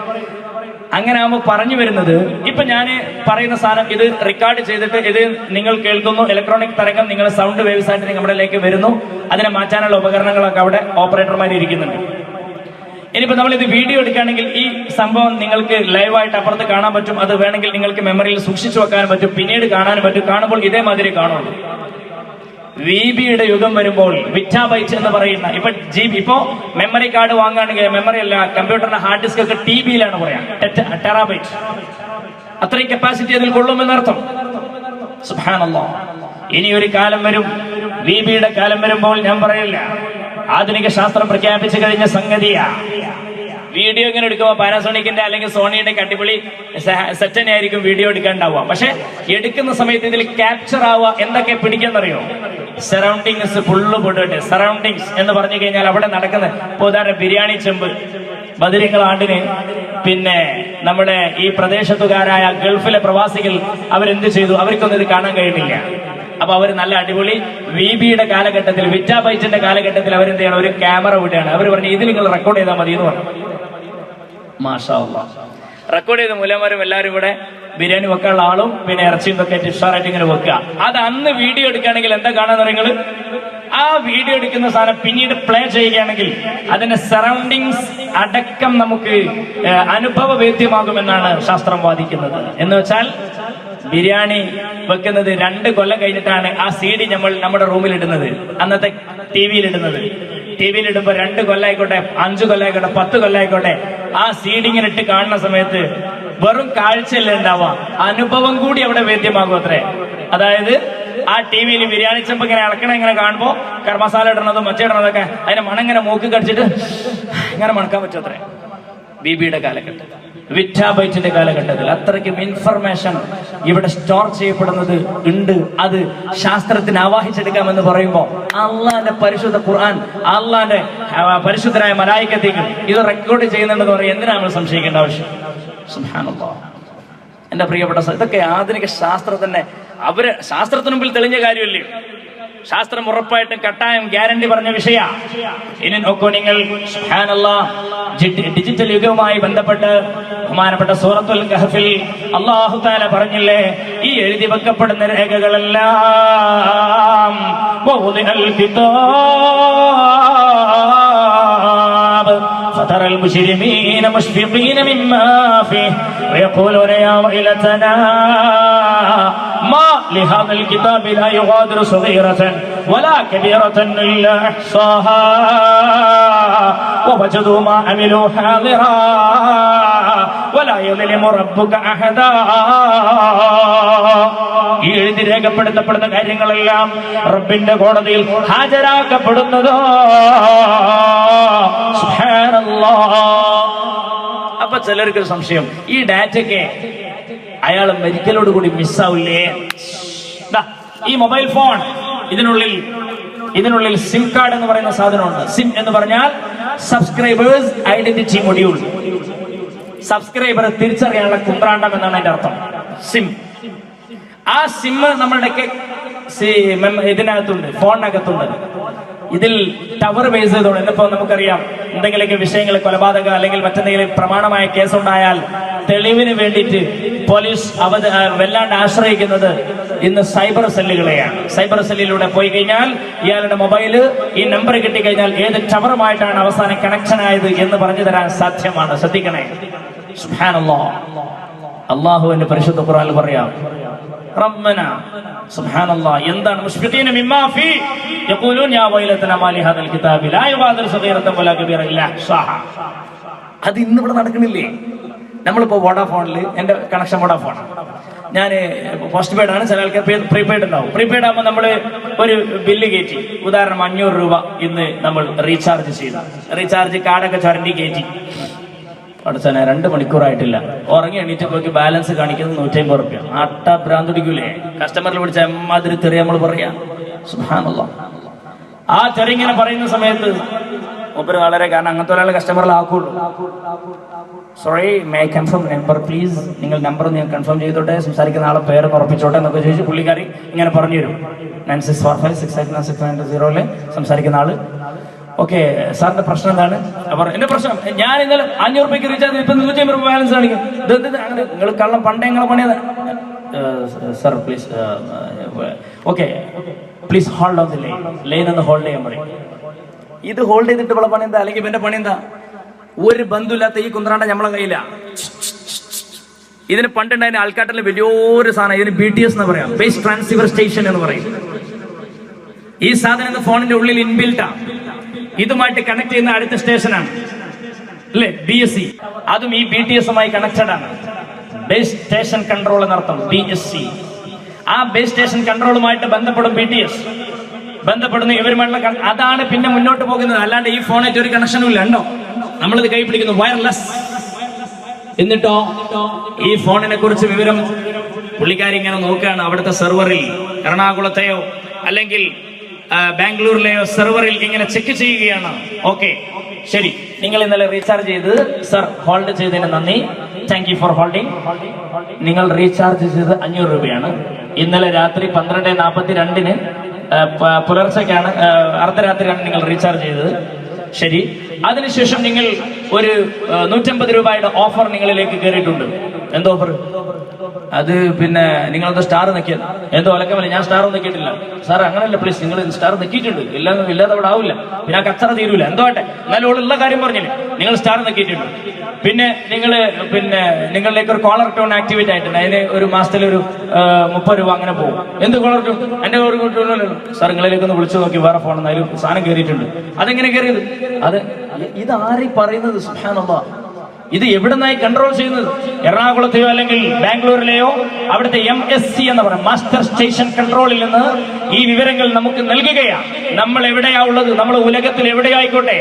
അങ്ങനെ ആകുമ്പോൾ പറഞ്ഞു വരുന്നത്, ഇപ്പൊ ഞാൻ പറയുന്ന സാധനം ഇത് റെക്കോർഡ് ചെയ്തിട്ട് ഇത് നിങ്ങൾ കേൾക്കുന്നു. ഇലക്ട്രോണിക് തരംഗം നിങ്ങളുടെ സൗണ്ട് വേവ്സ് ആയിട്ട് നമ്മളിലേക്ക് വരുന്നു. അതിനെ മാറ്റാനുള്ള ഉപകരണങ്ങളൊക്കെ അവിടെ ഓപ്പറേറ്റർമാർ ഇരിക്കുന്നുണ്ട്. ഇനിയിപ്പോ നമ്മൾ ഇത് വീഡിയോ എടുക്കുകയാണെങ്കിൽ ഈ സംഭവം നിങ്ങൾക്ക് ലൈവായിട്ട് അപ്പുറത്ത് കാണാൻ പറ്റും. അത് വേണമെങ്കിൽ നിങ്ങൾക്ക് മെമ്മറിയിൽ സൂക്ഷിച്ചു വെക്കാനും പറ്റും, പിന്നീട് കാണാനും പറ്റും. കാണുമ്പോൾ ഇതേമാതിരി കാണുള്ളൂ. VB-യുടെ യുഗം വരുമ്പോൾ വിറ്റാബൈറ്റ് എന്ന് പറയുന്ന ഇപ്പൊ മെമ്മറി കാർഡ് വാങ്ങുകയാണെങ്കിൽ, മെമ്മറി അല്ല, കമ്പ്യൂട്ടറിന്റെ ഹാർഡ് ഡിസ്ക് ഒക്കെ TB-യിലാണ് പറയാം, ടെറാബൈറ്റ്. അത്രയും കപ്പാസിറ്റി അതിൽ കൊള്ളുമെന്നർത്ഥം. സുബ്ഹാനല്ലാഹ്. ഇനി ഒരു കാലം വരും, VB-യുടെ കാലം വരുമ്പോൾ ഞാൻ പറയില്ല, ആധുനിക ശാസ്ത്രം പ്രഖ്യാപിച്ചു കഴിഞ്ഞ സംഗതിയാ. വീഡിയോ ഇങ്ങനെ എടുക്കുമ്പോൾ പാനാസോണിക്കിന്റെ അല്ലെങ്കിൽ സോണിയുടെ അടിപൊളി സെറ്റ് ആയിരിക്കും വീഡിയോ എടുക്കാണ്ടാവുക. പക്ഷെ എടുക്കുന്ന സമയത്ത് ഇതിൽ ക്യാപ്ചർ ആവുക എന്തൊക്കെ പിടിക്കാന്നറിയോ? സറൗണ്ടിങ്സ് ഫുള്ള് പൊട്ടിട്ട്. സറൗണ്ടിങ്സ് എന്ന് പറഞ്ഞു കഴിഞ്ഞാൽ അവിടെ നടക്കുന്ന, ഇപ്പൊ ഉദാഹരണം ബിരിയാണി ചെമ്പ്, ബദരിങ്ങൾ ആണ്ടിന് പിന്നെ നമ്മുടെ ഈ പ്രദേശത്തുകാരായ ഗൾഫിലെ പ്രവാസികൾ അവരെന്ത് ചെയ്തു? അവർക്കൊന്നും ഇത് കാണാൻ കഴിയുന്നില്ല. അപ്പൊ അവർ നല്ല അടിപൊളി VB-യുടെ കാലഘട്ടത്തിൽ, വിറ്റാബൈറ്റിന്റെ കാലഘട്ടത്തിൽ അവരെന്ത് ചെയ്യണം? ഒരു ക്യാമറ വിടുകയാണ്. അവർ പറഞ്ഞു ഇത് നിങ്ങൾ റെക്കോർഡ് ചെയ്താൽ മതി എന്ന് പറഞ്ഞു. മാഷാ അല്ലാഹ്. റെക്കോർഡ് ചെയ്ത മൂലമാരും എല്ലാവരും ഇവിടെ ബിരിയാണി വെക്കാനുള്ള ആളും പിന്നെ ഇറച്ചിയും ഒക്കെ ടിഷാറായിട്ട് ഇങ്ങനെ വെക്കുക. അത് അന്ന് വീഡിയോ എടുക്കുകയാണെങ്കിൽ എന്താ കാണാന്ന് നിങ്ങൾ? ആ വീഡിയോ എടുക്കുന്ന സാധനം പിന്നീട് പ്ലേ ചെയ്യുകയാണെങ്കിൽ അതിന്റെ സറൗണ്ടിങ്സ് അടക്കം നമുക്ക് അനുഭവവേദ്യമാകുമെന്നാണ് ശാസ്ത്രം വാദിക്കുന്നത്. എന്ന് വെച്ചാൽ ബിരിയാണി വെക്കുന്നത് 2 കൊല്ലം കഴിഞ്ഞിട്ടാണ് ആ CD നമ്മൾ നമ്മുടെ റൂമിൽ ഇടുന്നത്, അന്നത്തെ TV-യിൽ ഇടുന്നത്. TV-യിൽ ഇടുമ്പോൾ 2 കൊല്ലമായിക്കോട്ടെ, 5 കൊല്ലമായിക്കോട്ടെ, 10 കൊല്ലമായിക്കോട്ടെ, ആ CD ഇങ്ങനെ ഇട്ട് കാണുന്ന സമയത്ത് വെറും കാഴ്ചയല്ല ഉണ്ടാവുക, അനുഭവം കൂടി അവിടെ വേദ്യമാകും അത്രേ. അതായത് ആ TV-യിൽ ബിരിയാണി ചെമ്പ് ഇങ്ങനെ ഇളക്കണം, ഇങ്ങനെ കാണുമ്പോൾ മസാല ഇടണതും മച്ച ഇടണതൊക്കെ അതിന്റെ മണം ഇങ്ങനെ മൂക്ക് കടിച്ചിട്ട് ഇങ്ങനെ മണക്കാൻ പറ്റും അത്രേ. VB-യുടെ കാലഘട്ടം, വിറ്റാബൈറ്റിന്റെ കാലഘട്ടത്തിൽ അത്രയ്ക്കും ഇൻഫർമേഷൻ ഇവിടെ സ്റ്റോർ ചെയ്യപ്പെടുന്നത് ഉണ്ട്. അത് ശാസ്ത്രത്തിന് ആവാഹിച്ചെടുക്കാമെന്ന് പറയുമ്പോൾ അള്ളാന്റെ പരിശുദ്ധ ഖുർആൻ, അള്ളാന്റെ പരിശുദ്ധരായ മലായികത്തുകൾ ഇത് റെക്കോർഡ് ചെയ്യുന്നുണ്ടെന്ന് പറയും. എന്തിനാണ് നമ്മൾ സംശയിക്കേണ്ട ആവശ്യം? സുബ്ഹാനല്ലാഹ്. എന്റെ പ്രിയപ്പെട്ട, ഇതൊക്കെ ആധുനിക ശാസ്ത്രത്തിന്റെ ശാസ്ത്രത്തിന് മുമ്പിൽ തെളിഞ്ഞ കാര്യമല്ലേ? ശാസ്ത്രം ഉറപ്പായിട്ടും കട്ടായം ഗ്യാരണ്ടി പറഞ്ഞ വിഷയ. ഇനി നോക്കൂ നിങ്ങൾ, സുബ്ഹാനല്ലാഹ്, ഡിജിറ്റൽ യുഗവുമായി ബന്ധപ്പെട്ട് ബഹുമാനപ്പെട്ട സൂറത്തുൽ കഹ്ഫിൽ അല്ലാഹു തആല പറഞ്ഞില്ലേ, ഈ എഴുതി വെക്കപ്പെടുന്ന രേഖകളെല്ലാം വഉദിഅൽ കിതാബ് ഫതറൽ മുജ്രിമീന മുശ്ഫിഖീന മിമ്മാ ഫീഹി വയഖൂലൂന യാ വൈലതനാ ما لهذا الكتاب لا يغادر صغيرة ولا كبيرة إلا أحصاها ووجدوا ما عملوا حاضرا ولا يظلم ربك أحدا. ഈ എഴുതി രേഖപ്പെടുത്തപ്പെടുന്ന കാര്യങ്ങളെല്ലാം റബ്ബിന്റെ കോടതിയിൽ ഹാജരാക്കപ്പെടുന്നതോ. സുബ്ഹാനല്ലാഹ്. അപ്പൊ ചിലർക്ക് സംശയം, ഈ ഡാറ്റയ്ക്ക് അയാൾ മെഡിക്കലോടുകൂടി മിസ്സാവില്ലേ? ഈ മൊബൈൽ ഫോൺ ഇതിനുള്ളിൽ സിം കാർഡ് എന്ന് പറയുന്ന സാധനമുണ്ട്. സിം എന്ന് പറഞ്ഞാൽ സബ്സ്ക്രൈബേഴ്സ് ഐഡന്റിറ്റി മൊഡ്യൂൾ. സബ്സ്ക്രൈബറെ തിരിച്ചറിയാനുള്ള കുന്ത്രാണ്ടം എന്നാണ് അതിന്റെ അർത്ഥം. സിം. ആ സിം നമ്മളുടെ ഇതിനകത്തുണ്ട്, ഫോണിനകത്തുണ്ട്. ഇതിൽ ടവർ ബേസ് ചെയ്തോണ്ട് ഇന്നിപ്പോ നമുക്കറിയാം, എന്തെങ്കിലുമൊക്കെ വിഷയങ്ങൾ, കൊലപാതക അല്ലെങ്കിൽ മറ്റെന്തെങ്കിലും പ്രമാണമായ കേസുണ്ടായാൽ തെളിവിന് വേണ്ടിയിട്ട് പോലീസ് വല്ലാണ്ട് ആശ്രയിക്കുന്നത് ഇന്ന് സൈബർ സെല്ലുകളെയാണ്. സൈബർ സെല്ലിലൂടെ പോയി കഴിഞ്ഞാൽ ഇയാളുടെ മൊബൈല് ഈ നമ്പർ കിട്ടിക്കഴിഞ്ഞാൽ ഏത് ടവറുമായിട്ടാണ് അവസാനം കണക്ഷൻ ആയത് എന്ന് പറഞ്ഞു തരാൻ സാധ്യമാണ്. ശ്രദ്ധിക്കണേ. സുബ്ഹാനല്ലാഹ്. അല്ലാഹുവിന്റെ പരിശുദ്ധ ഖുർആനിൽ പറയാം, റബ്ബന സുബ്ഹാനല്ലാഹ്, എന്താണ് മുശ്ഫിഖീന മിമ്മാ ഫീ യഖൂലൂൻ യാ വൈലതനാ മാ ലിഹാദൽ കിതാബി ലാ യുഗാദിറു സഗീറതൻ വലാ കബീറതൻ ഇല്ലാ അഹ്സാഹാ. അത് ഇന്ന് ഇവിടെ നടക്കണില്ലേ? നമ്മളിപ്പോ വോഡാഫോണിൽ, എന്റെ കണക്ഷൻ വോഡാഫോണാണ്, ഞാൻ പോസ്റ്റ് പെയ്ഡ് ആണ്, ചില ആൾക്കാർ പ്രീപെയ്ഡ് ഉണ്ടാവും. പ്രീപെയ്ഡ് ആകുമ്പോൾ നമ്മൾ ഒരു ബില്ല് കയറ്റി, ഉദാഹരണം 500 രൂപ ഇന്ന് നമ്മൾ റീചാർജ് ചെയ്തു. റീചാർജ് കാർഡൊക്കെ ചുരണ്ടി കയറ്റി. പഠിച്ചാൽ 2 മണിക്കൂറായിട്ടില്ല, ഉറങ്ങി എണീറ്റ് പോയി ബാലൻസ് കാണിക്കുന്നത് 150 റുപ്യ. ആട്ട ഭ്രാന്ത് പിടിക്കൂലേ? കസ്റ്റമറിൽ വിളിച്ച എമ്മാതിരി തെറി നമ്മൾ പറയാ. സുബ്ഹാനല്ലാഹ്. ആ തെറിങ്ങനെ പറയുന്ന സമയത്ത് ഒപ്പര് വളരെ, കാരണം അങ്ങനത്തെ ഒരാളെ കസ്റ്റമറിലാക്കുള്ളൂ. Sorry, may confirm number please, നിങ്ങൾ നമ്പർ ഞാൻ കൺഫേം ചെയ്തോട്ടെ, സംസാരിക്കുന്ന ആളെ പേര് ഉറപ്പിച്ചോട്ടെ എന്നൊക്കെ ചോദിച്ചു പുള്ളിക്കാരി ഇങ്ങനെ പറഞ്ഞു തരും. 9645689690 സംസാരിക്കുന്ന ആള്. ഓക്കെ, സാറിന്റെ പ്രശ്നം എന്താണ്? അവർ എന്റെ പ്രശ്നം, ഞാൻ ഇന്നലെ 500 രൂപയ്ക്ക് റീചാർജ്, ഇപ്പൊ 150 രൂപ ബാലൻസ് കാണിക്കും. അങ്ങനെ നിങ്ങൾ കള്ളം പണ്ടേ നിങ്ങളെ പണിയത്. Sir please, okay please hold on the line എന്ന് ഹോൾഡ് ചെയ്യാൻ പറയും. ഇത് ഹോൾഡ് ചെയ്തിട്ട് ഇവിടെ പണി എന്താ? അല്ലെങ്കിൽ എന്റെ പണി എന്താ? ഒരു ബന്ധമില്ലാത്ത ഈ കുന്ത്രാണ്ട നമ്മളെ കയ്യില. ഇതിന് പണ്ടുണ്ടായിരുന്ന ആൾക്കാട്ടിൽ വലിയൊരു സാധനം, ഇതിന് BTS എന്ന് പറയാം, ബേസ് ട്രാൻസിവർ സ്റ്റേഷൻ എന്ന് പറയും. ഈ സാധനം ഫോണിന്റെ ഉള്ളിൽ ഇൻബിൽട്ടാ. ഇതുമായിട്ട് കണക്ട് ചെയ്യുന്ന അടുത്ത സ്റ്റേഷനാണ് അല്ലേ, BSC. അതും ഈ BTS-ഉമായി കണക്റ്റഡ് ആണ്. ബേസ് സ്റ്റേഷൻ കൺട്രോൾ എന്നർത്ഥം, BSC. ആ ബേസ് സ്റ്റേഷൻ കൺട്രോളുമായിട്ട് ബന്ധപ്പെടും BTS. ബന്ധപ്പെടുന്ന ഇവരുമായിട്ടുള്ള അതാണ് പിന്നെ മുന്നോട്ട് പോകുന്നത്. അല്ലാണ്ട് ഈ ഫോണായിട്ട് ഒരു കണക്ഷനും ഇല്ല. ഉണ്ടോ? നമ്മളിത് കൈ പിടിക്കുന്നു, വയർലെസ്. എന്നിട്ടോ ഈ ഫോണിനെ കുറിച്ച് വിവരം പുള്ളിക്കാരി ഇങ്ങനെ നോക്കുകയാണ്. അവിടുത്തെ സെർവറിൽ, എറണാകുളത്തെയോ അല്ലെങ്കിൽ ബാംഗ്ലൂരിലെയോ സെർവറിൽ ഇങ്ങനെ ചെക്ക് ചെയ്യുകയാണ്. ഓക്കെ, ശരി, നിങ്ങൾ ഇന്നലെ റീചാർജ് ചെയ്ത്, സർ ഹോൾഡ് ചെയ്തതിന് നന്ദി, താങ്ക് യു ഫോർ ഹോൾഡിംഗ്. നിങ്ങൾ റീചാർജ് ചെയ്ത് 500 രൂപയാണ്. ഇന്നലെ രാത്രി 12:42 പുലർച്ചയ്ക്കാണ്, അർദ്ധരാത്രിയാണ് നിങ്ങൾ റീചാർജ് ചെയ്തത്. ശരി, അതിനുശേഷം നിങ്ങൾ ഒരു 150 രൂപയുടെ ഓഫർ നിങ്ങളിലേക്ക് കയറിയിട്ടുണ്ട്. എന്തോ ഓഫർ? അത് പിന്നെ നിങ്ങളെന്തോ സ്റ്റാർ നെക്കിയത്, എന്തോ ഒലക്കമല്ല. ഞാൻ സ്റ്റാർ ഒന്നും നെക്കിയിട്ടില്ല സാർ. അങ്ങനെയല്ല, പ്ലീസ്, നിങ്ങൾ സ്റ്റാർ നെക്കിയിട്ടുണ്ട്. ഇല്ലാതെ അവിടെ ആവില്ല, പിന്നെ ആ കച്ചറ തീരൂല. എന്തോ ആട്ടെ, എന്നാലും ഉള്ള കാര്യം പറഞ്ഞില്ലേ, നിങ്ങൾ സ്റ്റാർ നെക്കിയിട്ടുണ്ട്. പിന്നെ നിങ്ങളിലേക്ക് ഒരു കോളർ ടോൺ ആക്ടിവേറ്റ് ആയിട്ടുണ്ട്. അതിന് ഒരു മാസത്തിൽ ഒരു 30 രൂപ അങ്ങനെ പോകും. എന്ത് കോളർ ടോൺ? എന്റെ ഒരു സാർ നിങ്ങളിലേക്ക് ഒന്ന് വിളിച്ചു നോക്കി, വേറെ ഫോൺ അതിൽ സാധനം കയറിയിട്ടുണ്ട്. അതെങ്ങനെ കയറിയത്? അത് ഇതാരീ പറയുന്നത്? സുബ്ഹാനല്ലാഹ്. ഇത് എവിടുന്നായി കൺട്രോൾ ചെയ്യുന്നത്? എറണാകുളത്തെയോ അല്ലെങ്കിൽ ബാംഗ്ലൂരിലെയോ അവിടുത്തെ MSC എന്ന് പറയുന്നത് മാസ്റ്റർ സ്റ്റേഷൻ കൺട്രോളിൽ നിന്ന് ഈ വിവരങ്ങൾ നമുക്ക് നൽകുകയാണ്. നമ്മൾ എവിടെയാ ഉള്ളത്, നമ്മൾ ഉലകത്തിൽ എവിടെയായിക്കോട്ടെ,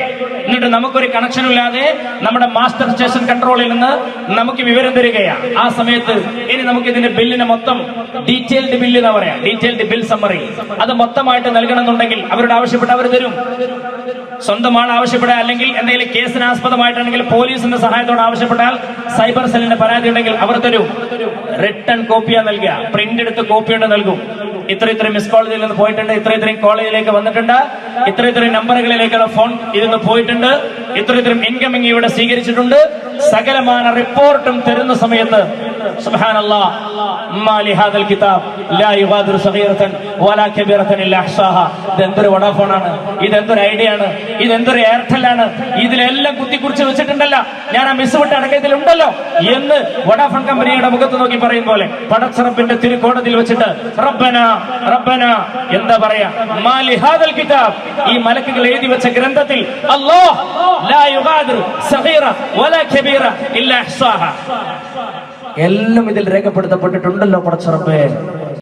എന്നിട്ട് നമുക്കൊരു കണക്ഷൻ ഇല്ലാതെ നമ്മുടെ മാസ്റ്റർ സ്റ്റേഷൻ കൺട്രോളിൽ നിന്ന് നമുക്ക് വിവരം തരികയാണ്. ആ സമയത്ത് ഇനി നമുക്ക് ഇതിന്റെ ബില്ലിന് മൊത്തം ഡീറ്റെയിൽഡ് ബില്ല് എന്ന് പറയാം, ഡീറ്റെയിൽഡ് ബിൽ സമ്മറി. അത് മൊത്തമായിട്ട് നൽകണമെന്നുണ്ടെങ്കിൽ അവരോട് ആവശ്യപ്പെട്ട് അവർ തരും. സ്വന്തം ആൾ ആവശ്യപ്പെടാൻ, അല്ലെങ്കിൽ എന്തെങ്കിലും കേസിന് ആസ്പദമായിട്ടാണെങ്കിൽ പോലീസിന്റെ സഹായത്തോടെ ആവശ്യപ്പെട്ടാൽ, സൈബർ സെല്ലിന്റെ പരാതി ഉണ്ടെങ്കിൽ അവർ തരും. റിട്ടേൺ കോപ്പിയാ നൽകുക, പ്രിന്റ് എടുത്ത് കോപ്പി കൊണ്ട് നൽകും. ഇത്രയും മിസ് കോളേജിൽ നിന്ന് പോയിട്ടുണ്ട്, ഇത്രയും കോളേജിലേക്ക് വന്നിട്ടുണ്ട്, ഇത്രയും നമ്പറുകളിലേക്കുള്ള ഫോൺ ഇതിന്ന് പോയിട്ടുണ്ട്, ഇത്രയും ഇൻകമിംഗ് ഇവിടെ സ്വീകരിച്ചിട്ടുണ്ട്, സകലമാന റിപ്പോർട്ടും തരുന്ന സമയത്ത് സുബ്ഹാനല്ലാഹ്, മാ ലിഹാദൽ കിതാബ് ലാ യുഗാദിറു സഗീറതൻ വലാ കബീറതൻ ഇല്ലാ അഹ്സാഹാ. ഇതെന്തൊരു വോഡാഫോണാണ്, ഇതെന്തൊരു ഐഡിയ ആണ്, ഇതെന്തൊരു എയർടെൽ ആണ്, ഇതിലെല്ലാം കുത്തിക്കുറിച്ച് വെച്ചിട്ടുണ്ടല്ലോ, ഞാൻ ആ മിസ് വിട്ട് അടക്കത്തിലുണ്ടല്ലോ എന്ന് വോഡാഫോൺ കമ്പനിയുടെ മുഖത്ത് നോക്കി പറയും പോലെ പടച്ചറപ്പിന്റെ തിരുക്കോടതിയിൽ വെച്ചിട്ട് റബ്ബന റബ്ബന എന്താ പറയാ, മാ ലിഹാദൽ കിതാബ്, ഈ മലക്കുകൾ എഴുതി വെച്ച ഗ്രന്ഥത്തിൽ അല്ലാഹ് ലാ യുഗാദിറു സഗീറ വലാ കബീറ ഇല്ലാ അഹ്സാഹാ, എല്ലാം ഇതിൽ രേഖപ്പെടുത്തപ്പെട്ടിട്ടുണ്ടല്ലോ പടച്ചറപ്പേ.